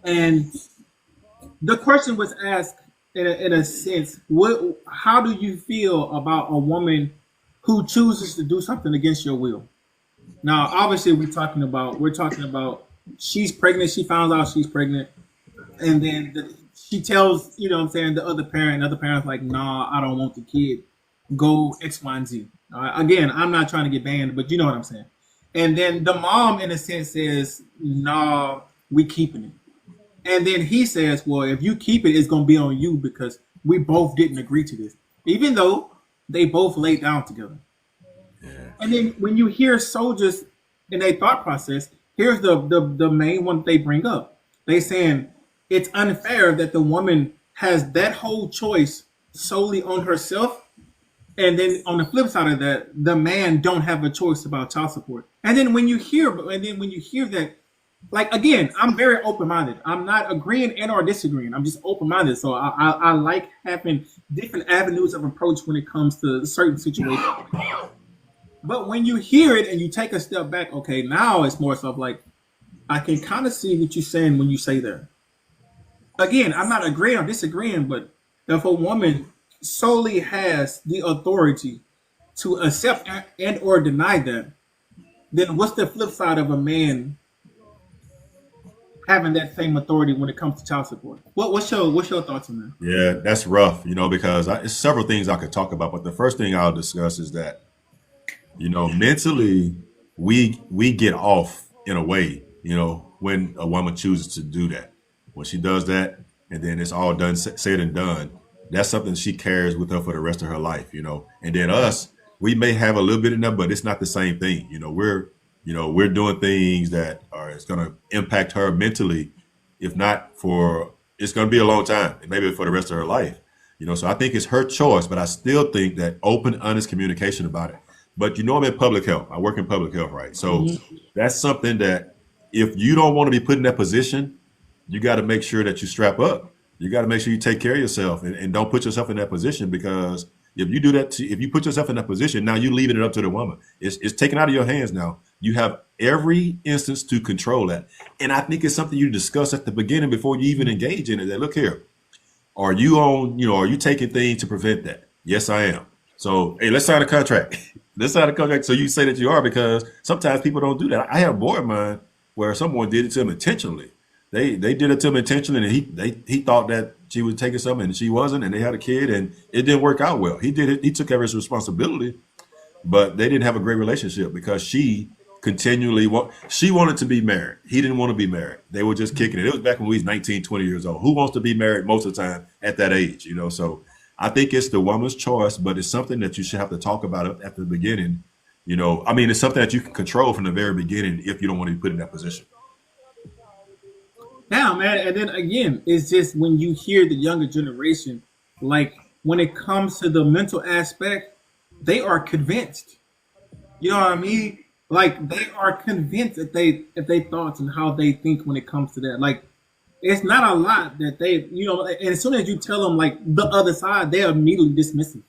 And the question was asked in a sense, how do you feel about a woman who chooses to do something against your will? Now, obviously, we're talking about she's pregnant. She finds out she's pregnant, and then she tells the other parent's like, nah, I don't want the kid. Go X, Y, and Z. Again, I'm not trying to get banned, but you know what I'm saying. And then the mom, in a sense, says, nah, we keeping it. And then he says, well, if you keep it, it's going to be on you because we both didn't agree to this, even though they both laid down together. Yeah. And then when you hear soldiers in their thought process, here's the main one they bring up. They saying it's unfair that the woman has that whole choice solely on herself. And then on the flip side of that, the man don't have a choice about child support. And then when you hear that, like, again, I'm very open-minded. I'm not agreeing and or disagreeing. I'm just open-minded. So I like having different avenues of approach when it comes to certain situations. But when you hear it and you take a step back, okay, now it's more stuff like, I can kind of see what you're saying when you say that. Again, I'm not agreeing or disagreeing, but if a woman solely has the authority to accept and or deny that, then what's the flip side of a man having that same authority when it comes to child support? What's your thoughts on that? Yeah, that's rough, because it's several things I could talk about. But the first thing I'll discuss is that, mentally, we get off in a way, when a woman chooses to do that. When she does that, and then it's all done, said and done, that's something she carries with her for the rest of her life. And then us, we may have a little bit of that, but it's not the same thing. We're doing things that are it's going to impact her mentally, if not for it's going to be a long time, and maybe for the rest of her life. So I think it's her choice, but I still think that open, honest communication about it. But I'm in public health. I work in public health, right? So that's something that if you don't want to be put in that position, you got to make sure that you strap up. You got to make sure you take care of yourself and don't put yourself in that position, because if you do that, if you put yourself in that position, now you're leaving it up to the woman. It's taken out of your hands now. You have every instance to control that. And I think it's something you discuss at the beginning before you even engage in it. That, look here, are you taking things to prevent that? Yes, I am. So, hey, let's sign a contract. Let's sign a contract. So you say that you are, because sometimes people don't do that. I had a boy of mine where someone did it to him intentionally. They did it to him intentionally, and he thought that she was taking something and she wasn't, and they had a kid, and it didn't work out well. He did it. He took care of his responsibility, but they didn't have a great relationship because she continually she wanted to be married. He didn't want to be married. They were just kicking it. It was back when we was 19, 20 years old. Who wants to be married most of the time at that age? So I think it's the woman's choice, but it's something that you should have to talk about at the beginning. It's something that you can control from the very beginning if you don't want to be put in that position. Now, man, and then again, it's just when you hear the younger generation, like when it comes to the mental aspect, they are convinced. You know what I mean? Like they are convinced that they thoughts and how they think when it comes to that. Like it's not a lot that and as soon as you tell them like the other side, they immediately dismiss it.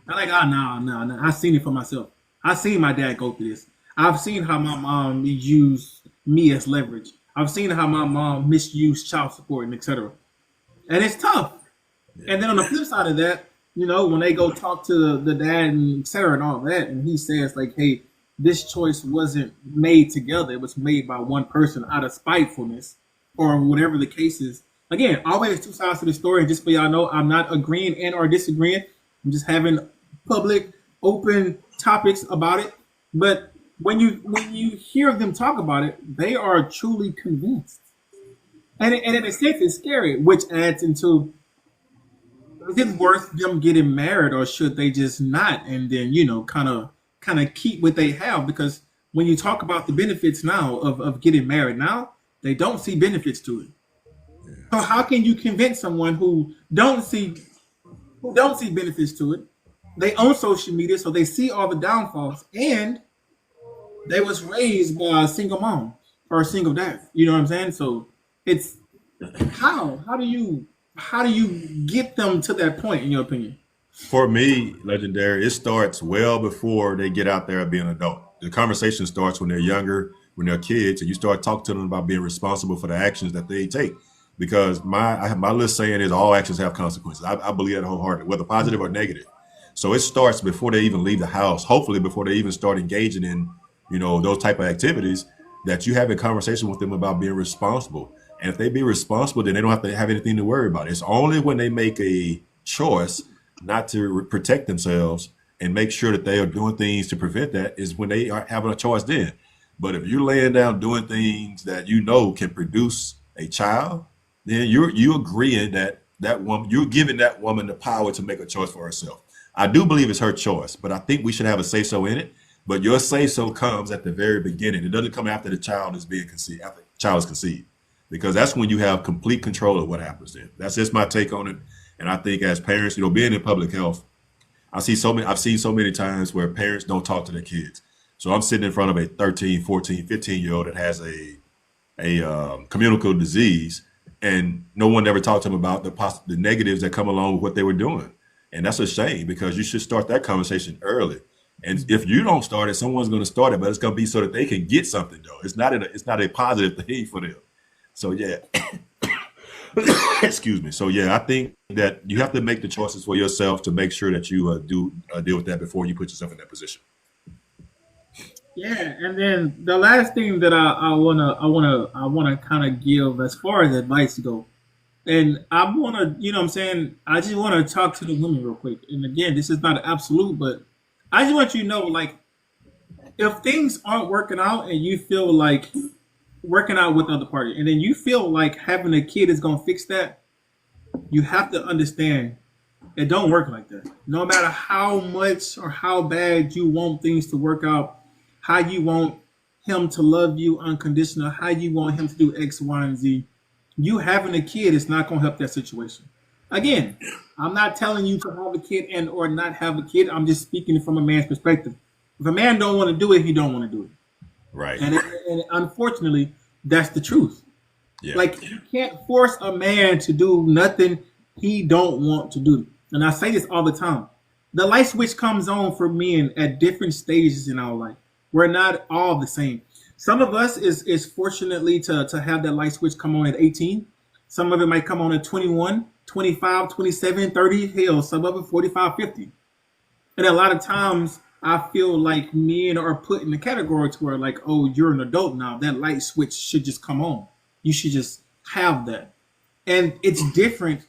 They're like, oh no, I've seen it for myself. I've seen my dad go through this. I've seen how my mom used me as leverage. I've seen how my mom misused child support and etc. And it's tough. And then on the flip side of that, when they go talk to the dad and etc. and all that, and he says like, hey, this choice wasn't made together. It was made by one person out of spitefulness or whatever the case is. Again, always two sides to the story. And just so y'all know, I'm not agreeing and or disagreeing. I'm just having public, open topics about it. But when you hear them talk about it, they are truly convinced. And in a sense, it's scary, which adds into, is it worth them getting married or should they just not? And then, kind of keep what they have, because when you talk about the benefits now of getting married now, they don't see benefits to it. So how can you convince someone who don't see benefits to it? They own social media, so they see all the downfalls, and they was raised by a single mom or a single dad. You know what I'm saying? So it's how do you get them to that point, in your opinion? For me, legendary, it starts well before they get out there and be an adult. The conversation starts when they're younger, when they're kids, and you start talking to them about being responsible for the actions that they take. Because my little saying is all actions have consequences. I believe that wholeheartedly, whether positive or negative. So it starts before they even leave the house, hopefully before they even start engaging in, those type of activities, that you have a conversation with them about being responsible. And if they be responsible, then they don't have to have anything to worry about. It's only when they make a choice not to protect themselves and make sure that they are doing things to prevent that is when they are having a choice then. But if you're laying down doing things that can produce a child, then you're agreeing that woman, you're giving that woman the power to make a choice for herself. I do believe it's her choice, but I think we should have a say-so in it. But your say-so comes at the very beginning. It doesn't come after the child is being conceived, after the child is conceived, because that's when you have complete control of what happens then. That's just my take on it. And I think as parents, being in public health, I've seen so many times where parents don't talk to their kids. So I'm sitting in front of a 13, 14, 15-year-old that has a communicable disease, and no one ever talked to them about the negatives that come along with what they were doing. And that's a shame, because you should start that conversation early. And if you don't start it, someone's going to start it, but it's going to be so that they can get something though. It's not a positive thing for them. So yeah, excuse me. So yeah, I think that you have to make the choices for yourself to make sure that you do deal with that before you put yourself in that position. Yeah, and then the last thing that I wanna kind of give as far as advice go, and I wanna, you know what I'm saying, I just wanna talk to the women real quick. And again, this is not an absolute, but I just want you to know, like, if things aren't working out and you feel like working out with the other party, and then you feel like having a kid is gonna fix that, you have to understand it don't work like that. No matter how much or how bad you want things to work out, how you want him to love you unconditional, how you want him to do X, Y, and Z, you having a kid is not going to help that situation. Again, I'm not telling you to have a kid and or not have a kid. I'm just speaking from a man's perspective. If a man don't want to do it, he don't want to do it. Right. And unfortunately, that's the truth. Yeah. Like, you can't force a man to do nothing he don't want to do. And I say this all the time. The light switch comes on for men at different stages in our life. We're not all the same. Some of us is fortunately to have that light switch come on at 18. Some of it might come on at 21, 25, 27, 30. Hell, some of it 45, 50. And a lot of times I feel like men are put in the category to where, like, oh, you're an adult now. That light switch should just come on. You should just have that. And it's different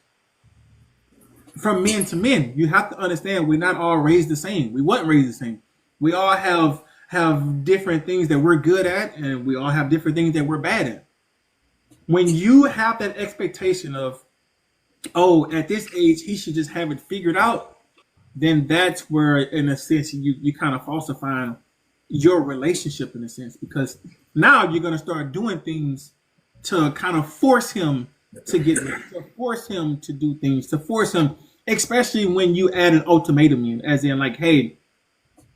from men to men. You have to understand we're not all raised the same. We weren't raised the same. We all have different things that we're good at, and we all have different things that we're bad at. When you have that expectation of, oh, at this age he should just have it figured out, then that's where, in a sense, you kind of falsifying your relationship in a sense, because now you're gonna start doing things to kind of force him to get ready, to force him to do things, to force him, especially when you add an ultimatum in, as in, like, hey,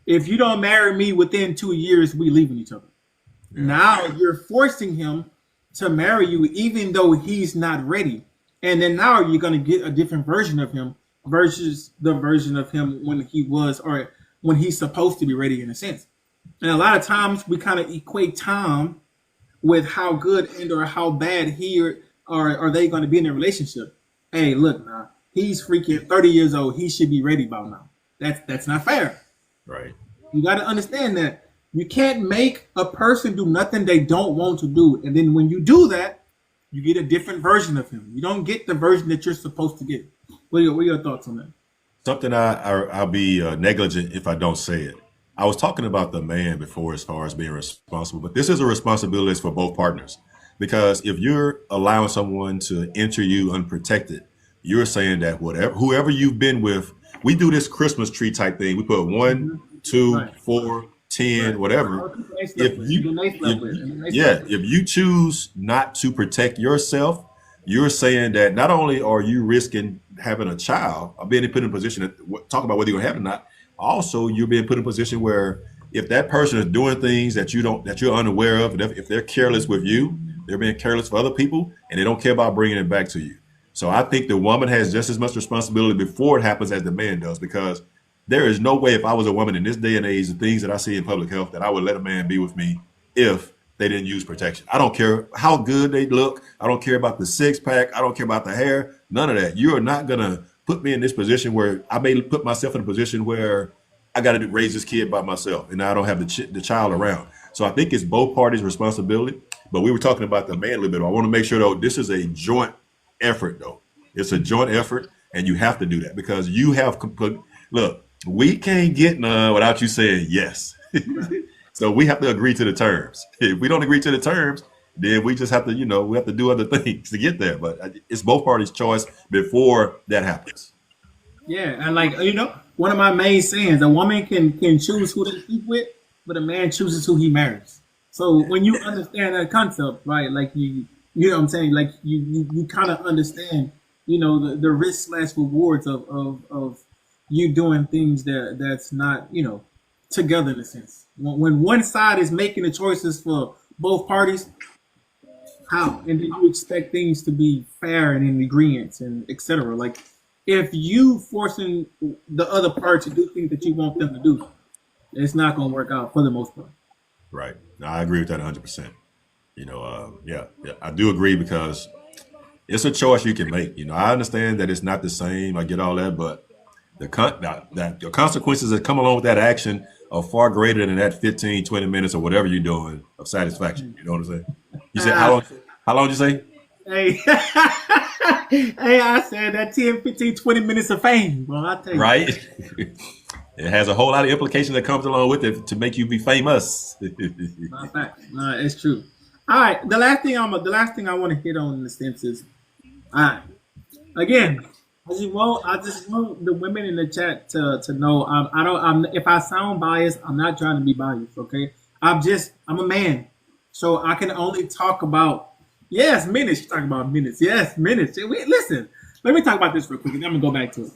if you don't marry me within 2 years, we leaving each other. Yeah. Now you're forcing him to marry you, even though he's not ready. And then now you're going to get a different version of him versus the version of him when he was, or when he's supposed to be ready, in a sense. And a lot of times we kind of equate time with how good and or how bad he or are they going to be in a relationship. Hey, look, now he's freaking 30 years old. He should be ready by now. That's not fair. Right. You got to understand that you can't make a person do nothing they don't want to do. And then when you do that, you get a different version of him. You don't get the version that you're supposed to get. What are your thoughts on that? Something I'll be negligent if I don't say it. I was talking about the man before as far as being responsible, but this is a responsibility for both partners. Because if you're allowing someone to enter you unprotected, you're saying that whoever you've been with, we do this Christmas tree type thing. We put 1, 2, right, 4, 10, right, whatever. If you choose not to protect yourself, you're saying that not only are you risking having a child, or being put in a position to talk about whether you're gonna have it or not, also you're being put in a position where if that person is doing things that you're unaware of, if they're careless with you, they're being careless for other people, and they don't care about bringing it back to you. So I think the woman has just as much responsibility before it happens as the man does, because there is no way, if I was a woman in this day and age, the things that I see in public health, that I would let a man be with me if they didn't use protection. I don't care how good they look. I don't care about the six pack. I don't care about the hair. None of that. You are not going to put me in this position where I may put myself in a position where I got to raise this kid by myself and I don't have the child around. So I think it's both parties' responsibility. But we were talking about the man a little bit. I want to make sure, though, this is a joint effort, though. It's a joint effort, and you have to do that because you have look, we can't get none without you saying yes. So we have to agree to the terms. If we don't agree to the terms, then we just have to, we have to do other things to get there. But it's both parties' choice before that happens. Yeah, and one of my main sayings: a woman can choose who to sleep with, but a man chooses who he marries. So when you understand that concept, right? Like you know what I'm saying? Like you kind of understand, the risk / rewards of you doing things that's not, together in a sense. When one side is making the choices for both parties, how? And then you expect things to be fair and in agreement and etc. Like if you forcing the other part to do things that you want them to do, it's not going to work out for the most part. Right. No, I agree with that 100%. Yeah, I do agree because it's a choice you can make. I understand that it's not the same. I get all that, but the consequences that come along with that action are far greater than that 15, 20 minutes or whatever you're doing of satisfaction. You know what I'm saying? You said how Ah, long? How long did you say? hey, hey, I said that 10, 15, 20 minutes of fame. Well, I tell you. Right. It has a whole lot of implication that comes along with it to make you be famous. My fact. No, it's true. All right. The last thing I want to hit on in the sense is, all right. Again, I just want the women in the chat to know. I don't. If I sound biased, I'm not trying to be biased. Okay. I'm a man, so I can only talk about yes minutes. You talk about minutes. Yes, minutes. Listen. Let me talk about this real quick, and then I'm gonna go back to it.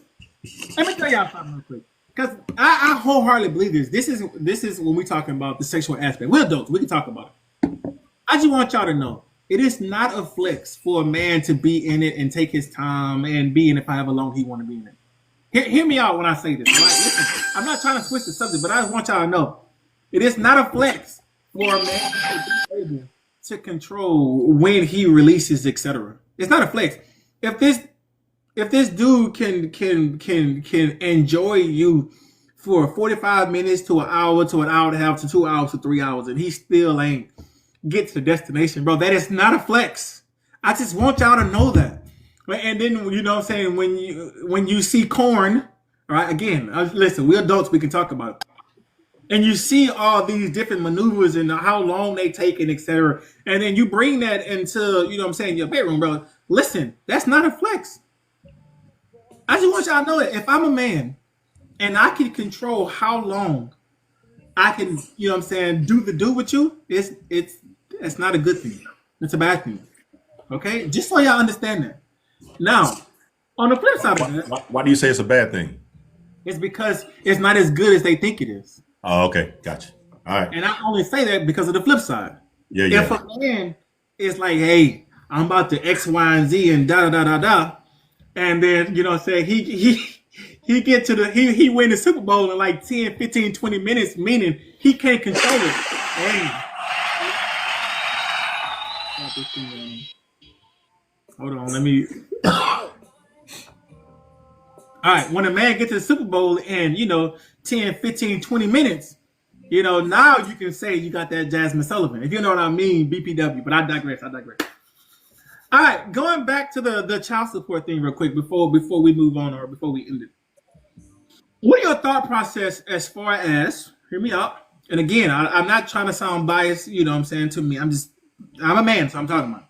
Let me tell y'all something real quick. Because I wholeheartedly believe this. This is when we're talking about the sexual aspect. We're adults. We can talk about it. I just want y'all to know it is not a flex for a man to be in it and take his time and be in it for however long he want to be in it. Hear me out when I say this. Right? Listen, I'm not trying to switch the subject, but I just want y'all to know it is not a flex for a man to be able to control when he releases, etc. It's not a flex. If this dude can enjoy you for 45 minutes to an hour and a half to 2 hours to 3 hours and he still ain't get to the destination, bro, that is not a flex. I just want y'all to know that. Right? And then you know what I'm saying, when you see corn, all right, again, listen, we're adults, we can talk about it. And you see all these different maneuvers and how long they take and etc. And then you bring that into, you know what I'm saying, your bedroom, bro. Listen, that's not a flex. I just want y'all to know that if I'm a man and I can control how long I can, you know what I'm saying, do with you, it's not a good thing. It's a bad thing. Okay? Just so y'all understand that. Now, on the flip side of that, Why do you say it's a bad thing? it's because it's not as good as they think it is. Oh, okay, gotcha. All right. And I only say that because of the flip side. Yeah, If yeah. a man is like, hey, I'm about to X, Y, and Z and da da da da da, and then, you know what I'm saying, he get to he win the Super Bowl in like 10, 15, 20 minutes, meaning he can't control it. Hey. Hold on, let me. All right, when a man gets to the Super Bowl in, 10, 15, 20 minutes, now you can say you got that Jasmine Sullivan. If you know what I mean, BPW, but I digress. All right, going back to the child support thing real quick before we move on or before we end it. What are your thought process as far as, hear me out, and again, I'm not trying to sound biased, you know what I'm saying, to me. I'm a man, so I'm talking about.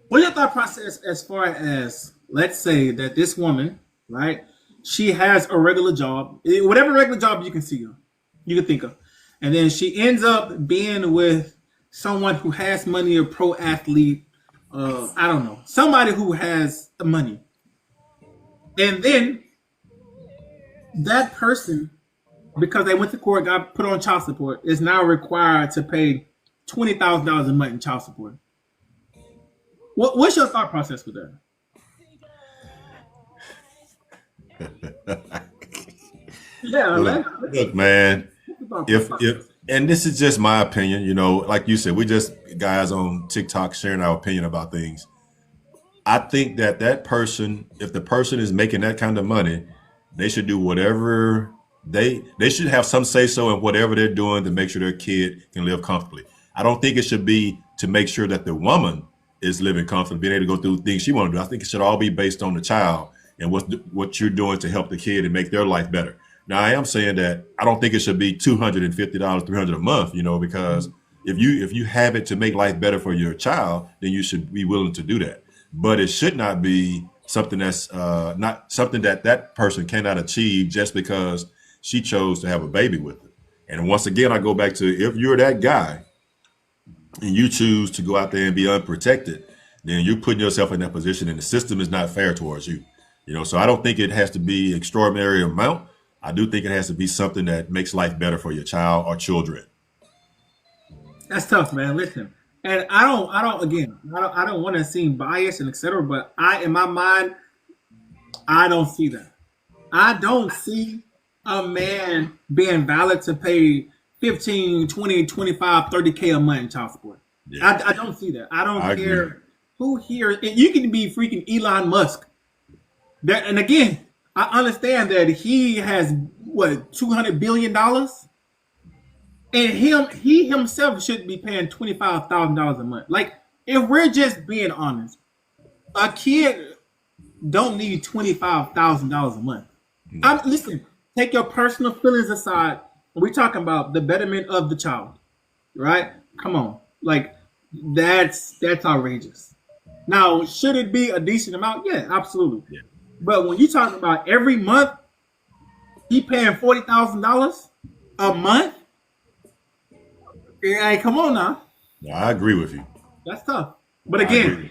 What's your thought process as far as, let's say that this woman, right, she has a regular job, whatever regular job you can think of, and then she ends up being with someone who has money, a pro athlete, I don't know, somebody who has money, and then that person, because they went to court, got put on child support, is now required to pay $20,000 a month in child support. What's your thought process with that? Yeah, man. Look, man. If and this is just my opinion, like you said, we just guys on TikTok sharing our opinion about things. I think that person, if the person is making that kind of money, they should do whatever they should have some say so in whatever they're doing to make sure their kid can live comfortably. I don't think it should be to make sure that the woman is living comfortably, being able to go through things she want to do. I think it should all be based on the child and what you're doing to help the kid and make their life better. Now, I am saying that I don't think it should be $250, $300 a month, because if you have it to make life better for your child, then you should be willing to do that. But it should not be something that's not something that person cannot achieve just because she chose to have a baby with it. And once again, I go back to, if you're that guy and you choose to go out there and be unprotected, then you're putting yourself in that position and the system is not fair towards you. So I don't think it has to be extraordinary amount. I do think it has to be something that makes life better for your child or children. That's tough, man. Listen, and I don't want to seem biased and etc. But in my mind, I don't see that. I don't see a man being valid to pay 15, 20, 25, 30K a month in child support. Yeah, I don't see that. I don't I agree. care who here. You can be freaking Elon Musk. That, and again, I understand that he has what $200 billion, and he himself should be paying $25,000 a month. Like, if we're just being honest, a kid don't need $25,000 a month. No. Listen. Take your personal feelings aside. We're talking about the betterment of the child, right? Come on, like that's outrageous. Now, should it be a decent amount? Yeah, absolutely. Yeah. But when you talk about every month, he paying $40,000 a month. Yeah, hey, come on now, No, I agree with you. that's tough. But I agree. again,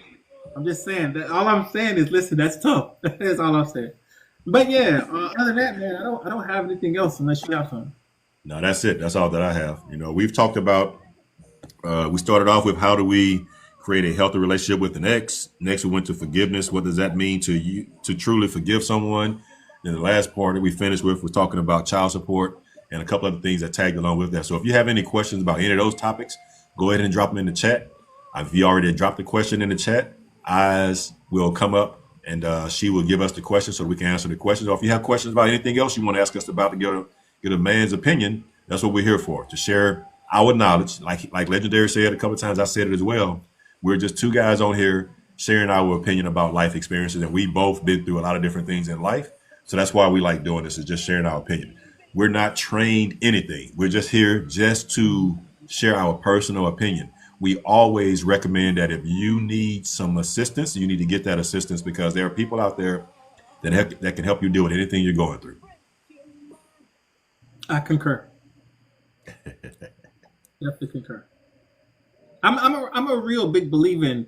I'm just saying that all I'm saying is, listen, that's tough. That's all I'm saying. But yeah, other than that, man, I don't have anything else unless you have something. No, that's it. That's all that I have. We've talked about. We started off with how do we create a healthy relationship with an ex. Next, we went to forgiveness. What does that mean to you to truly forgive someone? Then the last part that we finished with was talking about child support and a couple other things that tagged along with that. So if you have any questions about any of those topics, go ahead and drop them in the chat. If you already dropped the question in the chat, Eyes will come up and she will give us the question so we can answer the questions. Or if you have questions about anything else you want to ask us about to get a man's opinion, that's what we're here for, to share our knowledge. Like Legendary said a couple of times, I said it as well. We're just two guys on here sharing our opinion about life experiences, and we both been through a lot of different things in life. So that's why we like doing this, is just sharing our opinion. We're not trained anything. We're just here just to share our personal opinion. We always recommend that if you need some assistance, you need to get that assistance, because there are people out there that can help you deal with anything you're going through. I concur. Definitely concur. I'm a real big believer in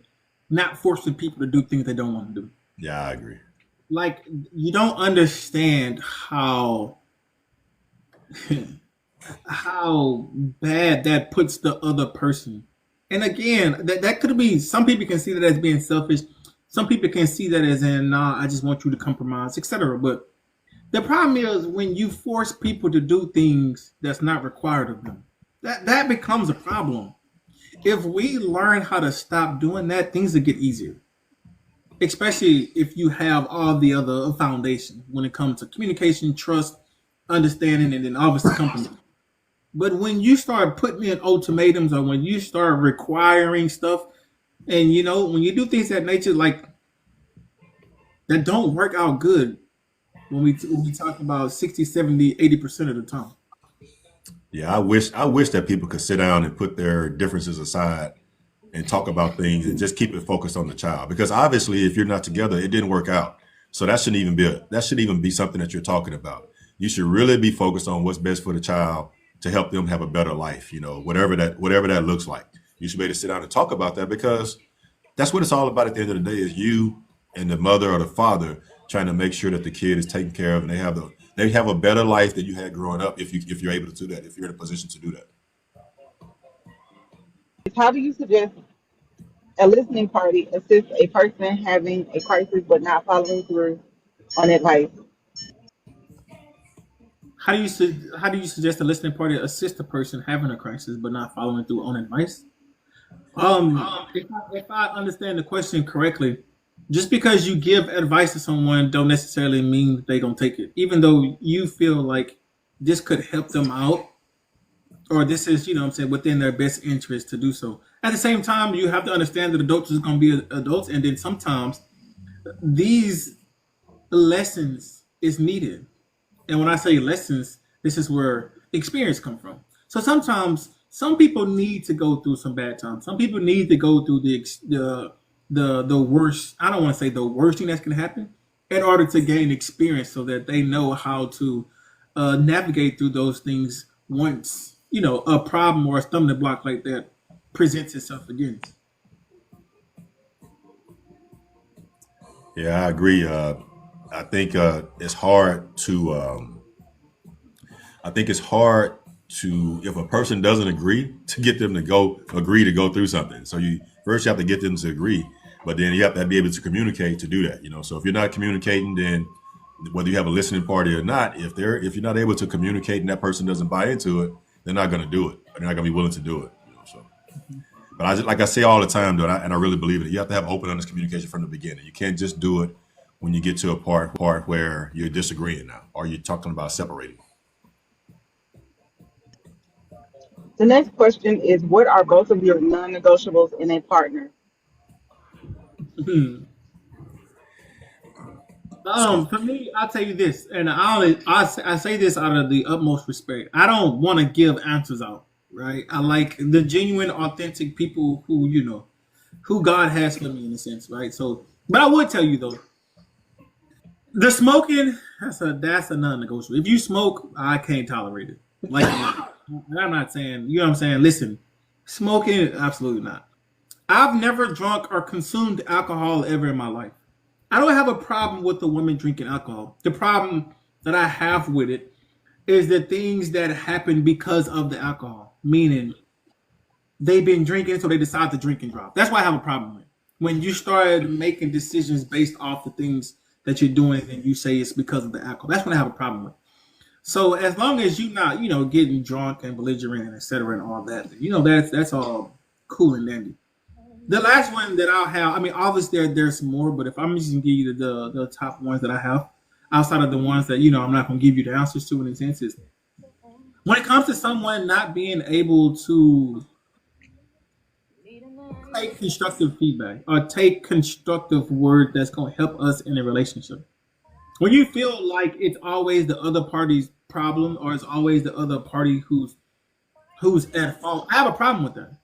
not forcing people to do things they don't want to do. Yeah, I agree. Like, you don't understand how bad that puts the other person. And again, that could be, some people can see that as being selfish. Some people can see that as in, nah, I just want you to compromise, etc. But the problem is when you force people to do things that's not required of them. That becomes a problem. If we learn how to stop doing that, things will get easier. Especially if you have all the other foundation when it comes to communication, trust, understanding, and then obviously company. But when you start putting in ultimatums, or when you start requiring stuff, and when you do things that nature, like, that don't work out good, when we talk about 60, 70, 80% of the time. Yeah, I wish that people could sit down and put their differences aside and talk about things and just keep it focused on the child. Because obviously, if you're not together, it didn't work out. So that shouldn't even be something that you're talking about. You should really be focused on what's best for the child to help them have a better life. Whatever that looks like. You should be able to sit down and talk about that, because that's what it's all about at the end of the day, is you and the mother or the father trying to make sure that the kid is taken care of and they have a better life than you had growing up, if you're able to do that, if you're in a position to do that. How do you suggest a listening party assists a person having a crisis but not following through on advice? How do you suggest a listening party assist a person having a crisis but not following through on advice? If I understand the question correctly, just because you give advice to someone don't necessarily mean that they're gonna take it, even though you feel like this could help them out, or this is, what I'm saying, within their best interest to do so. At the same time, you have to understand that adults is gonna be adults, and then sometimes these lessons is needed. And when I say lessons, this is where experience comes from. So sometimes some people need to go through some bad times. Some people need to go through the worst. I don't want to say the worst thing that's going to happen, in order to gain experience, so that they know how to navigate through those things once a problem or a stumbling block like that presents itself again. Yeah, I agree. I think it's hard to. I think it's hard to, if a person doesn't agree, to get them to go through something. So you have to get them to agree, but then you have to be able to communicate to do that. So if you're not communicating, then whether you have a listening party or not, if you're not able to communicate and that person doesn't buy into it, they're not going to do it. They're not going to be willing to do it. So, but like I say all the time, though, and I really believe it. You have to have open, honest communication from the beginning. You can't just do it when you get to a part where you're disagreeing now, or you're talking about separating. The next question is, what are both of your non-negotiables in a partner? For me, I'll tell you this, and I say this out of the utmost respect. I don't want to give answers out, right? I like the genuine, authentic people who God has for me in a sense, right? So, but I would tell you though, the smoking that's a non-negotiable. If you smoke, I can't tolerate it. Like I'm not saying, you know what I'm saying. Listen, smoking, absolutely not. I've never drunk or consumed alcohol ever in my life. I don't have a problem with the woman drinking alcohol. The problem that I have with it is the things that happen because of the alcohol. Meaning, they've been drinking, so they decide to drink and drive. That's why I have a problem with it. When you start making decisions based off the things that you're doing and you say it's because of the alcohol, that's when I have a problem with it. So as long as you're not, getting drunk and belligerent and et cetera and all that, that's all cool and dandy. The last one that I'll have, I mean, obviously there's more, but if I'm just gonna give you the top ones that I have, outside of the ones that I'm not gonna give you the answers to in a sense, is when it comes to someone not being able to take constructive feedback or take constructive word that's gonna help us in a relationship. When you feel like it's always the other party's problem or it's always the other party who's at fault, I have a problem with that.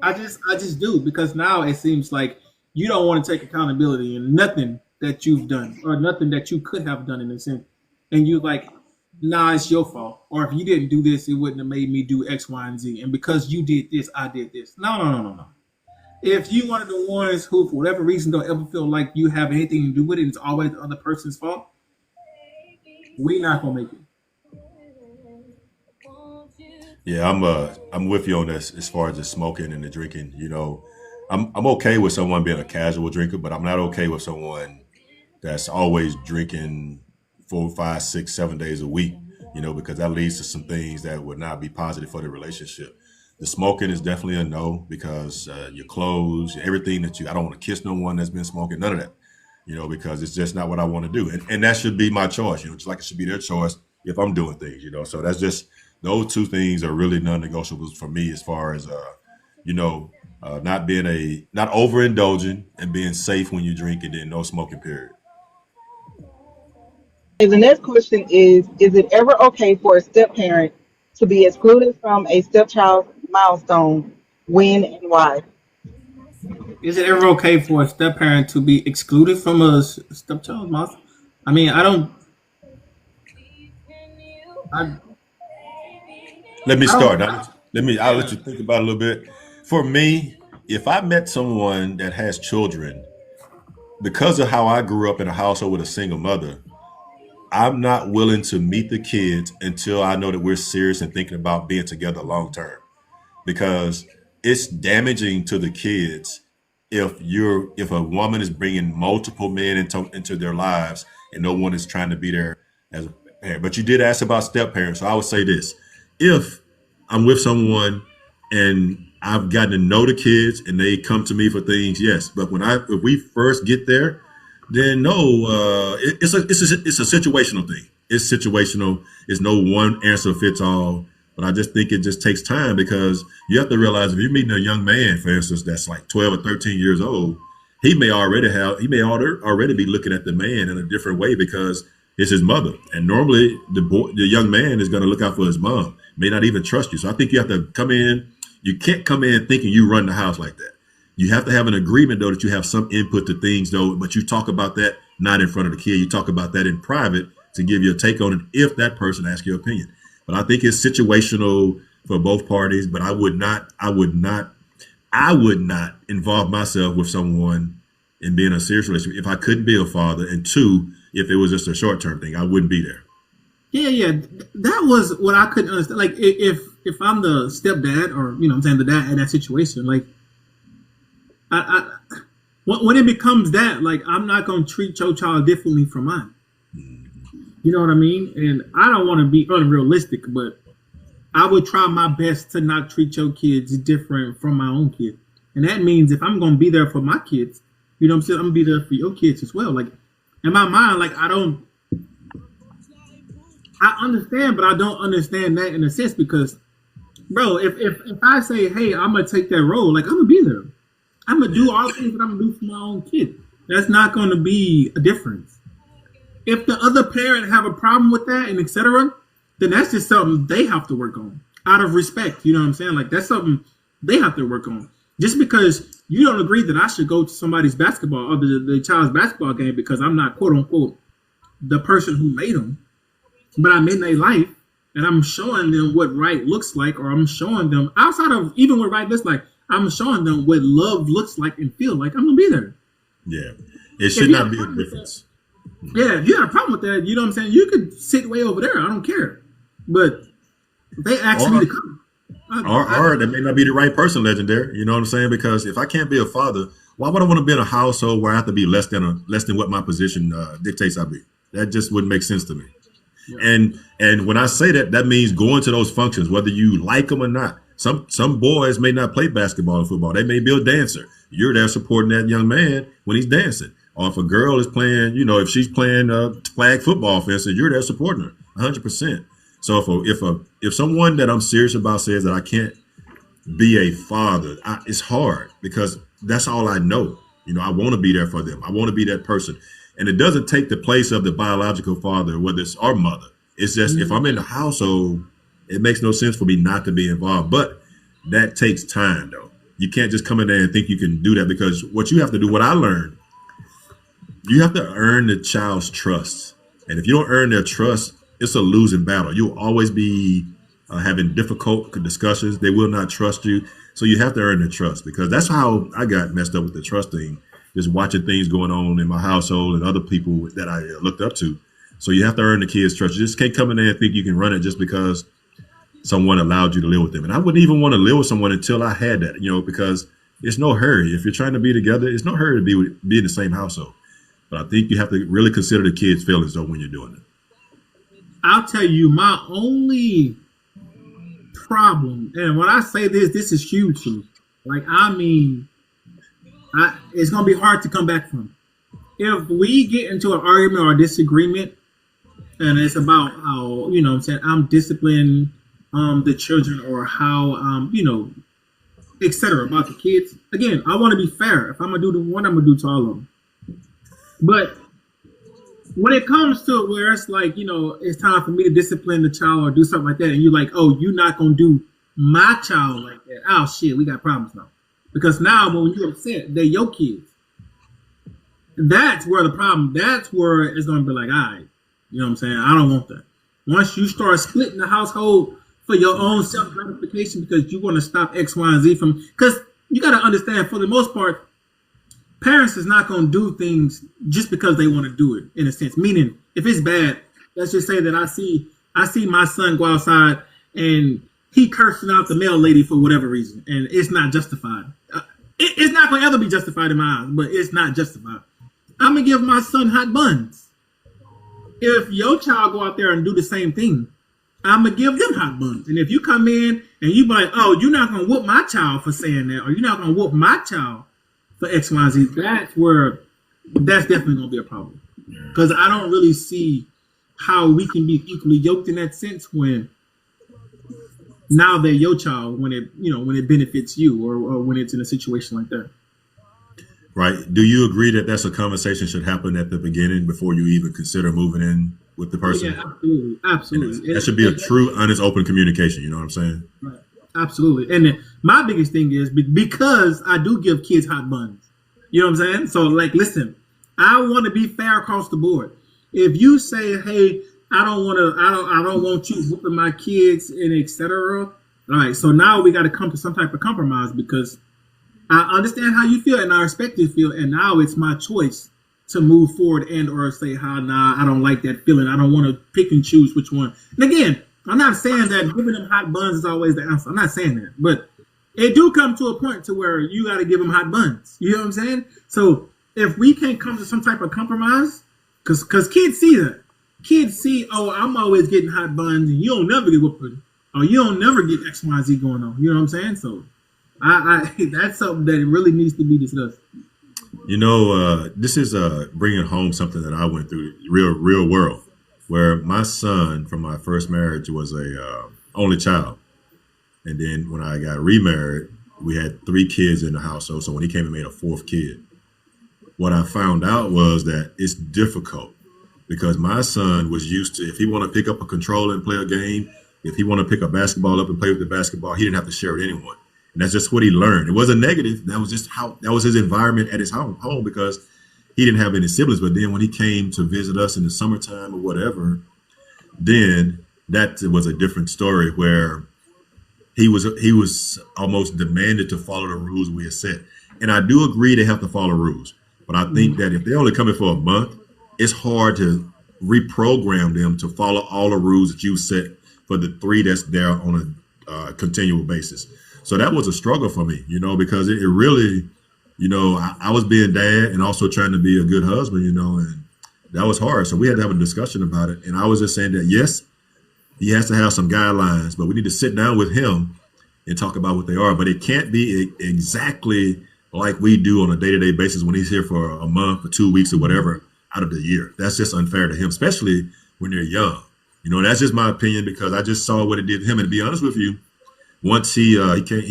I just do, because now it seems like you don't want to take accountability in nothing that you've done or nothing that you could have done in a sense. And you like, nah, it's your fault. Or if you didn't do this, it wouldn't have made me do X, Y, and Z. And because you did this, I did this. No. If you one of the ones who, for whatever reason, don't ever feel like you have anything to do with it, it's always the other person's fault, we're not gonna make it. Yeah, I'm with you on this as far as the smoking and the drinking. I'm okay with someone being a casual drinker, but I'm not okay with someone that's always drinking 4, 5, 6, 7 days a week. Because that leads to some things that would not be positive for the relationship. The smoking is definitely a no, because your clothes, everything I don't want to kiss no one that's been smoking, none of that. Because it's just not what I want to do, and that should be my choice. Just like it should be their choice if I'm doing things. So that's just. Those two things are really non-negotiables for me as far as, not overindulging and being safe when you drink, and then no smoking period. And the next question is it ever okay for a step parent to be excluded from a stepchild's milestone? When and why? Is it ever okay for a step parent to be excluded from a stepchild's milestone? I mean, I don't. Let me start. I'll let you think about it a little bit. For me, if I met someone that has children, because of how I grew up in a household with a single mother, I'm not willing to meet the kids until I know that we're serious and thinking about being together long term. Because it's damaging to the kids if a woman is bringing multiple men into their lives and no one is trying to be there as a parent. But you did ask about step parents, so I would say this: if I'm with someone and I've gotten to know the kids and they come to me for things, yes. But if we first get there, then no, it's a situational thing. It's situational. It's no one answer fits all. But I just think it just takes time, because you have to realize if you're meeting a young man, for instance, that's like 12 or 13 years old, he may already be looking at the man in a different way because it's his mother. And normally the young man is going to look out for his mom, may not even trust you. So I think you have to come in. You can't come in thinking you run the house like that. You have to have an agreement, though, that you have some input to things, though, but you talk about that not in front of the kid. You talk about that in private to give you a take on it if that person asks your opinion. But I think it's situational for both parties. But I would not involve myself with someone in being a serious relationship if I couldn't be a father, and two, if it was just a short-term thing, I wouldn't be there. Yeah. That was what I couldn't understand. Like, if I'm the stepdad, or I'm saying the dad in that situation, like, when it becomes that, like, I'm not gonna treat your child differently from mine. You know what I mean? And I don't want to be unrealistic, but I would try my best to not treat your kids different from my own kids. And that means if I'm going to be there for my kids, you know what I'm saying? I'm going to be there for your kids as well. Like, in my mind, like, I understand, but I don't understand that in a sense because, bro, if I say, hey, I'm going to take that role, like, I'm going to be there. I'm going to do all the things that I'm going to do for my own kid. That's not going to be a difference. If the other parent have a problem with that and etc., then that's just something they have to work on out of respect. You know what I'm saying? Like, that's something they have to work on. Just because you don't agree that I should go to somebody's basketball or the child's basketball game because I'm not, quote unquote, the person who made them, but I'm in their life and I'm showing them what right looks like, or I'm showing them outside of even what right looks like, I'm showing them what love looks like and feel like. I'm going to be there. Yeah. It should not be a difference. Yeah, if you have a problem with that, you know what I'm saying? You could sit way over there. I don't care. But they asked me to come. Or they may not be the right person, Legendary. You know what I'm saying? Because if I can't be a father, why would I want to be in a household where I have to be less than what my position dictates I be? That just wouldn't make sense to me. Yeah. And when I say that, that means going to those functions, whether you like them or not. Some boys may not play basketball or football. They may be a dancer. You're there supporting that young man when he's dancing. Or if a girl is playing, you know, if she's playing flag football, for instance, you're there supporting her 100%. So if someone that I'm serious about says that I can't be a father, it's hard because that's all I know. You know, I want to be there for them. I want to be that person. And it doesn't take the place of the biological father, whether it's our mother. It's just if I'm in the household, it makes no sense for me not to be involved. But that takes time, though. You can't just come in there and think you can do that because what you have to do, what I learned, you have to earn the child's trust. And if you don't earn their trust, it's a losing battle. You'll always be having difficult discussions. They will not trust you. So you have to earn their trust because that's how I got messed up with the trust thing, just watching things going on in my household and other people that I looked up to. So you have to earn the kids' trust. You just can't come in there and think you can run it just because someone allowed you to live with them. And I wouldn't even want to live with someone until I had that, you know, because there's no hurry. If you're trying to be together, it's no hurry to be in the same household. But I think you have to really consider the kids' feelings, though, when you're doing it. I'll tell you, my only problem, and when I say this is huge to me. Like, I mean, it's going to be hard to come back from. If we get into an argument or a disagreement, and it's about how, you know what I'm saying, I'm disciplining the children or how, you know, etc. about the kids. Again, I want to be fair. If I'm going to do the one, I'm going to do to all of them. But when it comes to it where it's like, you know, it's time for me to discipline the child or do something like that, and you're like, oh, you're not going to do my child like that. Oh, shit, we got problems now. Because now when you're upset, they're your kids. That's where the problem, that's where it's going to be like, all right, you know what I'm saying? I don't want that. Once you start splitting the household for your own self-gratification because you want to stop X, Y, and Z from, because you got to understand, for the most part, parents is not going to do things just because they want to do it, in a sense. Meaning, if it's bad, let's just say that I see my son go outside and he cursing out the mail lady for whatever reason, and it's not justified. It's not going to ever be justified in my eyes, but it's not justified. I'm going to give my son hot buns. If your child go out there and do the same thing, I'm going to give them hot buns. And if you come in and you be like, oh, you're not going to whoop my child for saying that, or you're not going to whoop my child for X, Y, and Z, that's definitely going to be a problem. Because I don't really see how we can be equally yoked in that sense when now they're your child when it benefits you or when it's in a situation like that. Right. Do you agree that that's a conversation should happen at the beginning before you even consider moving in with the person? Yeah, absolutely. Absolutely. That should be a true, honest, open communication. You know what I'm saying? Right. Absolutely. And then my biggest thing is because I do give kids hot buns. You know what I'm saying? So, like, listen, I want to be fair across the board. If you say, hey, I don't want you whooping my kids and etc. All right. So now we got to come to some type of compromise because I understand how you feel and I respect you feel. And now it's my choice to move forward and or say, nah, I don't like that feeling. I don't want to pick and choose which one. And again, I'm not saying that giving them hot buns is always the answer. I'm not saying that. But it do come to a point to where you got to give them hot buns. You know what I'm saying? So if we can't come to some type of compromise, because kids see that. kids see, oh, I'm always getting hot buns, and you don't never get whooping, or you don't never get X, Y, Z going on. You know what I'm saying? So, I that's something that really needs to be discussed. This is bringing home something that I went through, real world, where my son from my first marriage was a only child, and then when I got remarried, we had 3 kids in the household. So when he came and made a 4th kid, what I found out was that it's difficult because my son was used to, if he want to pick up a controller and play a game, if he want to pick a basketball up and play with the basketball, he didn't have to share with anyone. And that's just what he learned. It wasn't negative. That was just that was his environment at his home because he didn't have any siblings. But then when he came to visit us in the summertime or whatever, then that was a different story where he was almost demanded to follow the rules we had set. And I do agree they have to follow rules. But I think that if they're only coming for a month, it's hard to reprogram them to follow all the rules that you set for the 3 that's there on a continual basis. So that was a struggle for me, because it really, I was being dad and also trying to be a good husband, and that was hard. So we had to have a discussion about it. And I was just saying that, yes, he has to have some guidelines, but we need to sit down with him and talk about what they are. But it can't be exactly like we do on a day-to-day basis when he's here for a month or 2 weeks or whatever out of the year. That's just unfair to him, especially when they're young. That's just my opinion because I just saw what it did to him. And to be honest with you, once he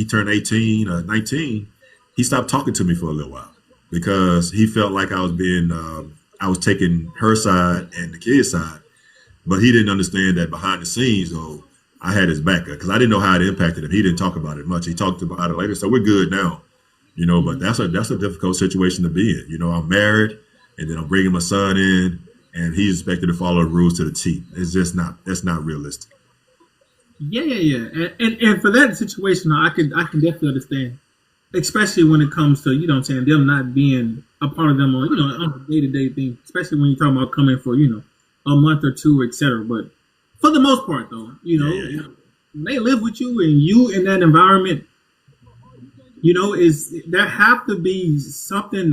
turned 18, 19, he stopped talking to me for a little while because he felt like I was taking her side and the kid's side, but he didn't understand that behind the scenes, though, I had his back because I didn't know how it impacted him. He didn't talk about it much. He talked about it later, so we're good now, but that's a difficult situation to be in. I'm married, and then I'm bringing my son in, and he's expected to follow the rules to the T. That's not realistic. Yeah. And for that situation, I can definitely understand, especially when it comes to, them not being a part of them on a day-to-day thing, especially when you're talking about coming for, a month or 2, etc. But for the most part, though, they live with you and you in that environment, is there have to be something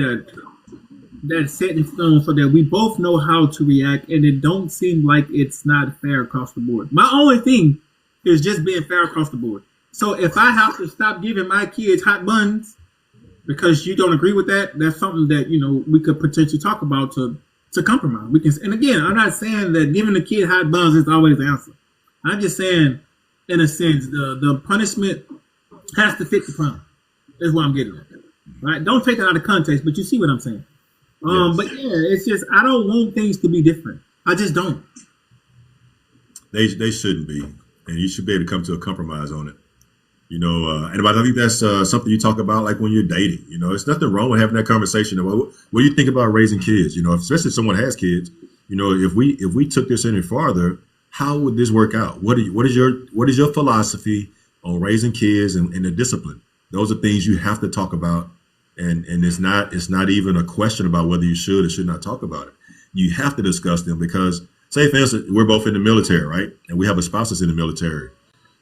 that's set in stone so that we both know how to react and it don't seem like it's not fair across the board. My only thing is just being fair across the board. So if I have to stop giving my kids hot buns because you don't agree with that, that's something that, we could potentially talk about to compromise. We can, and again, I'm not saying that giving the kid hot buns is always the answer. I'm just saying, in a sense, the punishment has to fit the crime. That's what I'm getting at. Right? Don't take it out of context, but you see what I'm saying. Yes. But yeah, it's just I don't want things to be different. I just don't. They shouldn't be, and you should be able to come to a compromise on it. And I think that's something you talk about like when you're dating. It's nothing wrong with having that conversation about what do you think about raising kids. Especially if someone has kids. If we took this any farther, how would this work out? What is your philosophy on raising kids and the discipline? Those are things you have to talk about. And it's not even a question about whether you should or should not talk about it. You have to discuss them because, say, for instance, we're both in the military, right? And we have a spouse that's in the military.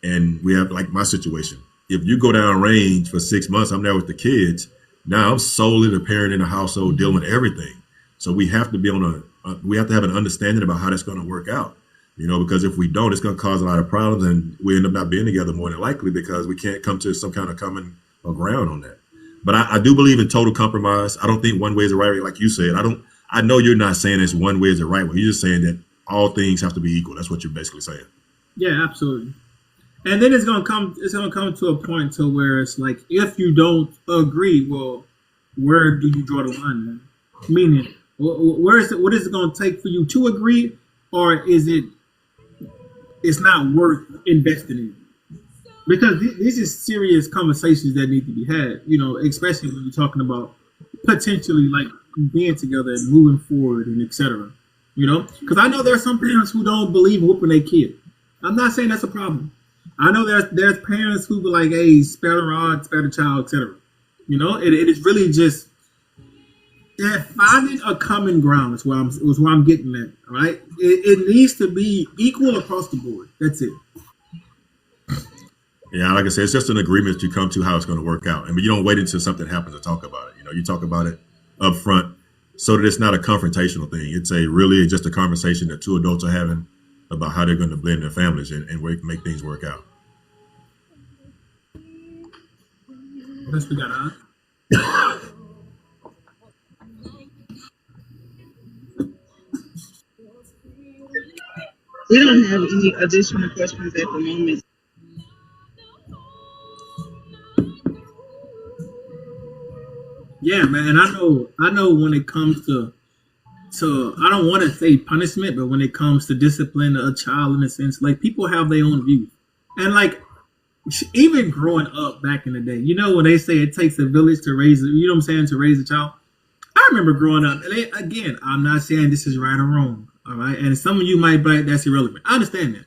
And we have, like my situation, if you go down range for 6 months, I'm there with the kids. Now I'm solely the parent in the household dealing with everything. So we have to be we have to have an understanding about how that's going to work out. Because if we don't, it's going to cause a lot of problems and we end up not being together more than likely because we can't come to some kind of common ground on that. But I do believe in total compromise. I don't think one way is the right way, like you said. I know you're not saying it's one way is the right way. You're just saying that all things have to be equal. That's what you're basically saying. Yeah, absolutely. And then it's gonna come to a point to where it's like, if you don't agree, well, where do you draw the line, man? Meaning, what is it gonna take for you to agree, or is it's not worth investing in? Because these are serious conversations that need to be had, especially when you're talking about potentially like being together and moving forward and etc. Because I know there are some parents who don't believe in whooping their kid. I'm not saying that's a problem. I know there's parents who be like, hey, spare the rod, spare the child, etc. It is really just finding a common ground is where I'm getting at, right? It needs to be equal across the board. That's it. Yeah, like I said, it's just an agreement that you come to how it's going to work out. And you don't wait until something happens to talk about it. You talk about it up front so that it's not a confrontational thing. It's a really just a conversation that two adults are having about how they're going to blend their families and make things work out. What else we got, huh? We don't have any additional questions at the moment. Yeah, man. And I know when it comes to I don't want to say punishment, but when it comes to discipline a child in a sense, like people have their own views. And like even growing up back in the day, you know, when they say it takes a village to raise, you know what I'm saying, to raise a child. I remember growing up, and again, I'm not saying this is right or wrong, all right? And some of you might be like, that's irrelevant. I understand that.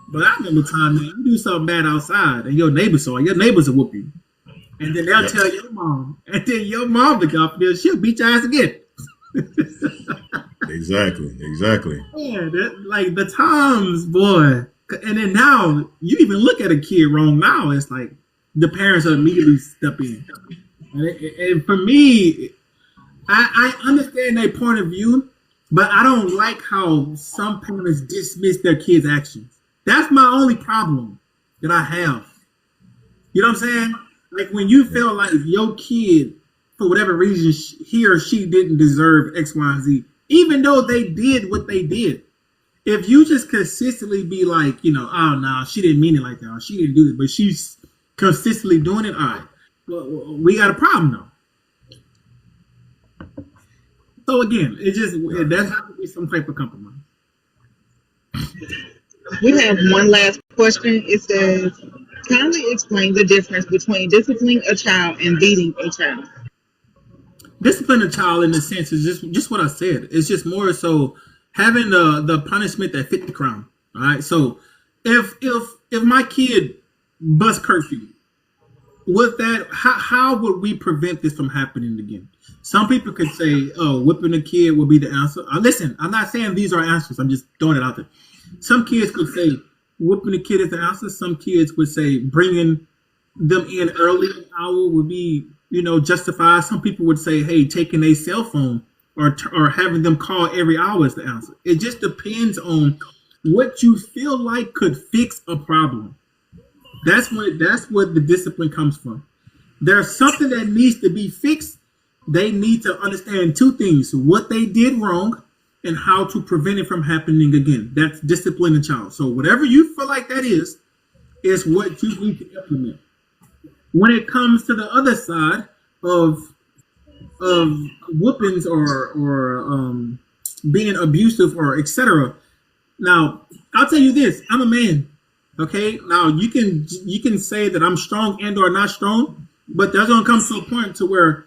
But I remember time that you do something bad outside and your neighbors saw it, your neighbors will whoop you. And then they'll tell your mom. And then your mom, the confident, she'll beat your ass again. Exactly. Yeah, like the times, boy. And then now, you even look at a kid wrong now, it's like the parents will immediately step in. And for me, I understand their point of view, but I don't like how some parents dismiss their kids' actions. That's my only problem that I have. You know what I'm saying? Like when you feel like your kid, for whatever reason, he or she didn't deserve X, Y, and Z, even though they did what they did. If you just consistently be like, you know, oh, no, she didn't mean it like that, or she didn't do it, but she's consistently doing it, all right, well, we got a problem, though. So again, there has to be some type of compromise. We have one last question. It says, kindly explain the difference between disciplining a child and beating a child. Discipline a child in the sense is just what I said. It's just more so having the punishment that fit the crime. All right. So if my kid bust curfew, with that, how would we prevent this from happening again? Some people could say, oh, whipping a kid would be the answer. Listen, I'm not saying these are answers. I'm just throwing it out there. Some kids could say whooping a kid is the answer. Some kids would say bringing them in early an hour would be, you know, justified. Some people would say, hey, taking a cell phone or having them call every hour is the answer. It just depends on what you feel like could fix a problem. That's what the discipline comes from. There's something that needs to be fixed. They need to understand two things: what they did wrong and how to prevent it from happening again. That's discipline a child. So whatever you feel like that is what you need to implement. When it comes to the other side of whoopings or being abusive or etc. Now, I'll tell you this: I'm a man. Okay. Now you can say that I'm strong and or not strong, but there's gonna come to a point to where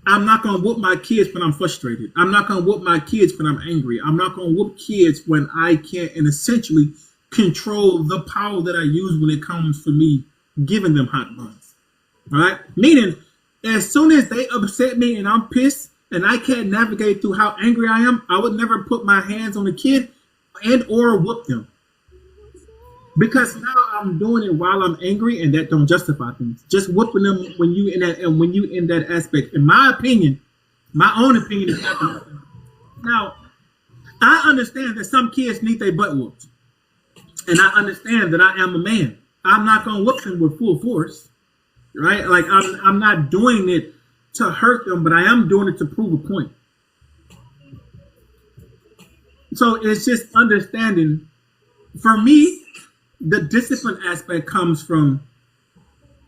I'm not gonna whoop my kids when I'm frustrated. I'm not gonna whoop my kids when I'm angry. I'm not gonna whoop kids when I can't and essentially control the power that I use when it comes to me giving them hot buns. All right. Meaning, as soon as they upset me and I'm pissed and I can't navigate through how angry I am, I would never put my hands on a kid and or whoop them. Because now I'm doing it while I'm angry, and that don't justify things. Just whooping them when you in that aspect, in my opinion, my own opinion is not the Now, I understand that some kids need their butt whooped. And I understand that I am a man. I'm not gonna whoop them with full force. Right? Like I'm not doing it to hurt them, but I am doing it to prove a point. So it's just understanding. For me, the discipline aspect comes from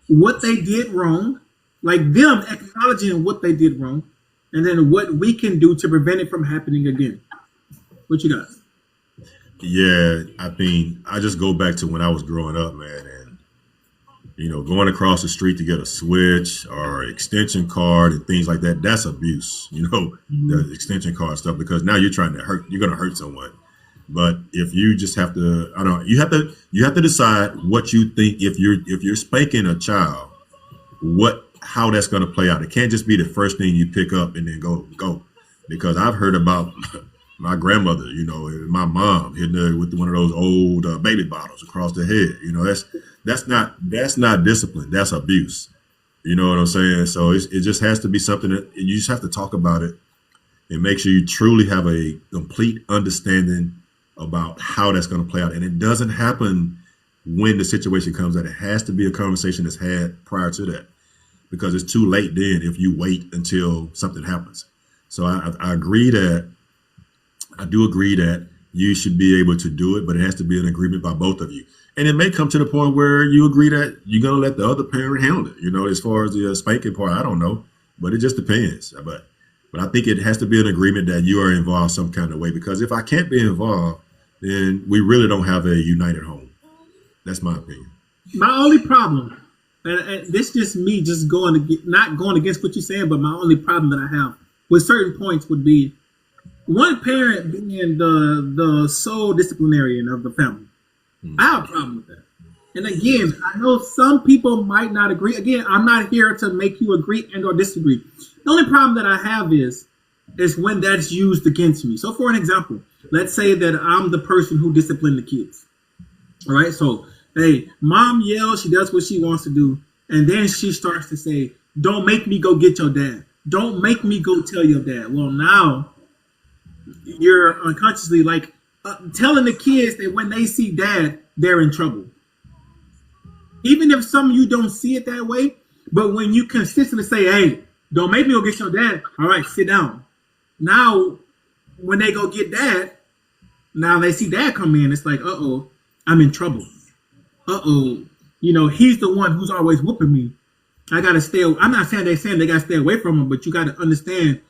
what they did wrong, like them acknowledging what they did wrong, and then what we can do to prevent it from happening again. What you got? Yeah, I mean, I just go back to when I was growing up, man, and you know, going across the street to get a switch or extension cord and things like that, that's abuse, you know, the extension cord stuff, because now you're going to hurt someone. But if you just have to, you have to decide what you think. If you're spanking a child, how that's going to play out. It can't just be the first thing you pick up and then go. Because I've heard about my grandmother, you know, my mom hitting her with one of those old baby bottles across the head. You know, that's not discipline. That's abuse. You know what I'm saying? So it just has to be something that you just have to talk about it and make sure you truly have a complete understanding about how that's going to play out. And it doesn't happen when the situation comes out. It has to be a conversation that's had prior to that, because it's too late then if you wait until something happens. So I agree that, I do agree that you should be able to do it, but it has to be an agreement by both of you. And it may come to the point where you agree that you're going to let the other parent handle it. You know, as far as the spanking part, I don't know, but it just depends. But I think it has to be an agreement that you are involved some kind of way, because if I can't be involved, then we really don't have a united home. That's my opinion. My only problem, and this just me just not going against what you're saying, but my only problem that I have with certain points would be one parent being the sole disciplinarian of the family. I have a problem with that. And again, I know some people might not agree. Again, I'm not here to make you agree and or disagree. The only problem that I have is when that's used against me. So for an example, let's say that I'm the person who disciplined the kids. All right. So, hey, mom yells, she does what she wants to do. And then she starts to say, don't make me go get your dad. Don't make me go tell your dad. Well, now you're unconsciously like telling the kids that when they see dad, they're in trouble. Even if some of you don't see it that way, but when you consistently say, hey, don't make me go get your dad. All right, sit down. Now, when they go get dad, now they see dad come in. It's like, uh-oh, I'm in trouble. Uh-oh, he's the one who's always whooping me. I got to stay. I'm not saying they got to stay away from him, but you got to understand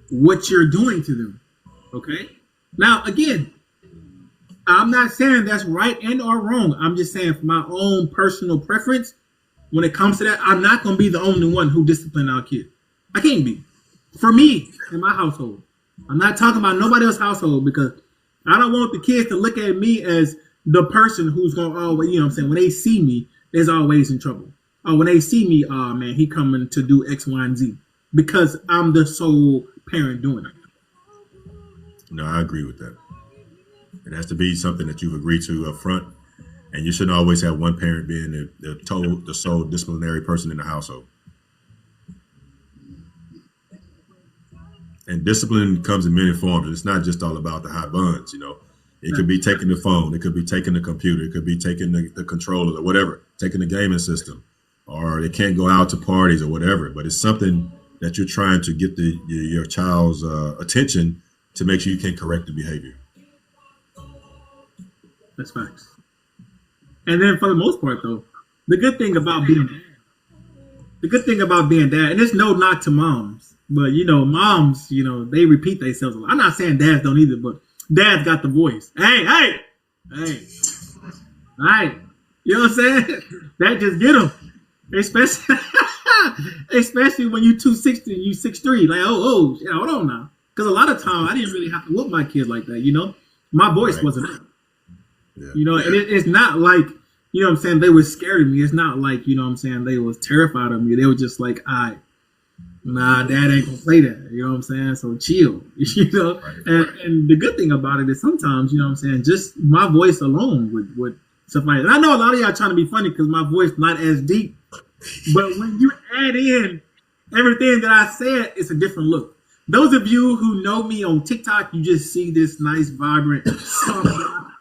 what you're doing to them. Okay? Now, again, I'm not saying that's right and or wrong. I'm just saying for my own personal preference, when it comes to that, I'm not going to be the only one who discipline our kid. I can't be. For me, in my household. I'm not talking about nobody else's household, because I don't want the kids to look at me as the person who's going to always, when they see me, there's always in trouble. Oh, when they see me, oh man, he coming to do X, Y, and Z, because I'm the sole parent doing it. No, I agree with that. It has to be something that you've agreed to up front, and you shouldn't always have one parent being the sole disciplinary person in the household. And discipline comes in many forms. It's not just all about the high buns, It could be taking the phone, it could be taking the computer, it could be taking the controller or whatever, taking the gaming system, or they can't go out to parties or whatever. But it's something that you're trying to get your child's attention to make sure you can correct the behavior. That's facts. And then for the most part, though, the good thing about being dad, and it's no knock to moms, but moms, they repeat themselves a lot. I'm not saying dads don't either, but dads got the voice. Hey. All right. You know what I'm saying? That just get them. Especially when you 260 and you 6'3". Like, hold on now. Because a lot of times I didn't really have to whoop my kids like that, My voice wasn't up. Yeah. And it's not like, they were scared of me. It's not like, they was terrified of me. They were just like, nah, dad ain't gonna play that. So chill, Right. And the good thing about it is sometimes, just my voice alone would stuff like that. And I know a lot of y'all trying to be funny because my voice not as deep, but when you add in everything that I said, it's a different look. Those of you who know me on TikTok, you just see this nice, vibrant soft.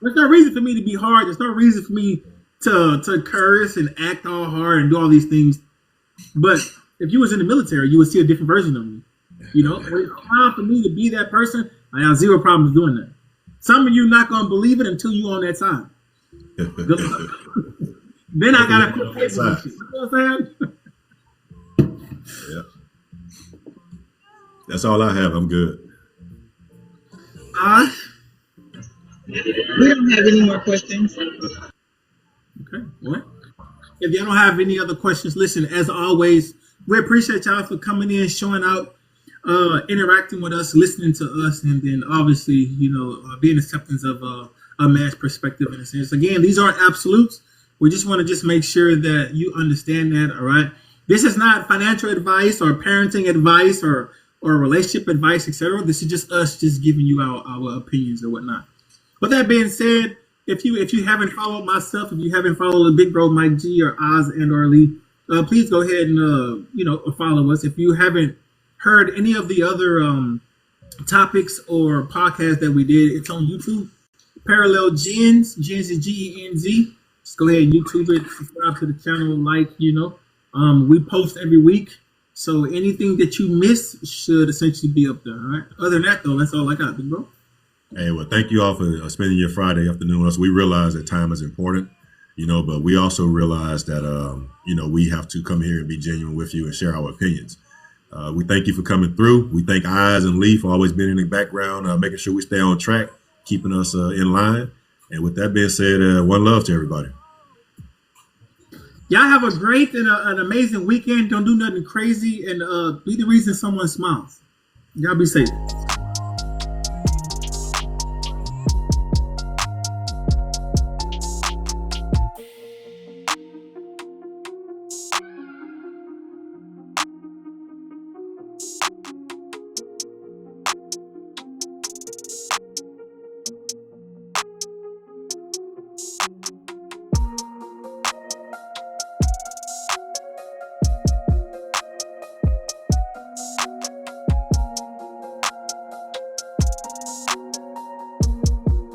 There's no reason for me to be hard. There's no reason for me to curse and act all hard and do all these things. But if you was in the military, you would see a different version of me. When it's time for me to be that person, I have zero problems doing that. Some of you not gonna believe it until you on that side. Then I gotta put paper on shit. You know what I'm saying? Yeah. That's all I have. I'm good. We don't have any more questions. Okay. Well, if y'all don't have any other questions, listen, as always, we appreciate y'all for coming in, showing out, interacting with us, listening to us, and then obviously, being acceptance of a man's perspective in a sense. Again, these aren't absolutes. We just want to just make sure that you understand that, all right? This is not financial advice or parenting advice or relationship advice, etc. This is just us just giving you our opinions or whatnot. With that being said, if you haven't followed myself, if you haven't followed the big bro Mike G or Oz and or Lee, please go ahead and follow us. If you haven't heard any of the other topics or podcasts that we did, it's on YouTube. Parallel Gens. Gens is GENZ. Just go ahead and YouTube it. Subscribe to the channel. Like, we post every week. So anything that you miss should essentially be up there. All right. Other than that, though, that's all I got, big bro. Hey, well, thank you all for spending your Friday afternoon with us. We realize that time is important, but we also realize that, we have to come here and be genuine with you and share our opinions. We thank you for coming through. We thank Eyes and Lee for always being in the background, making sure we stay on track, keeping us in line. And with that being said, one love to everybody. Y'all have a great and an amazing weekend. Don't do nothing crazy, and be the reason someone smiles. Y'all be safe.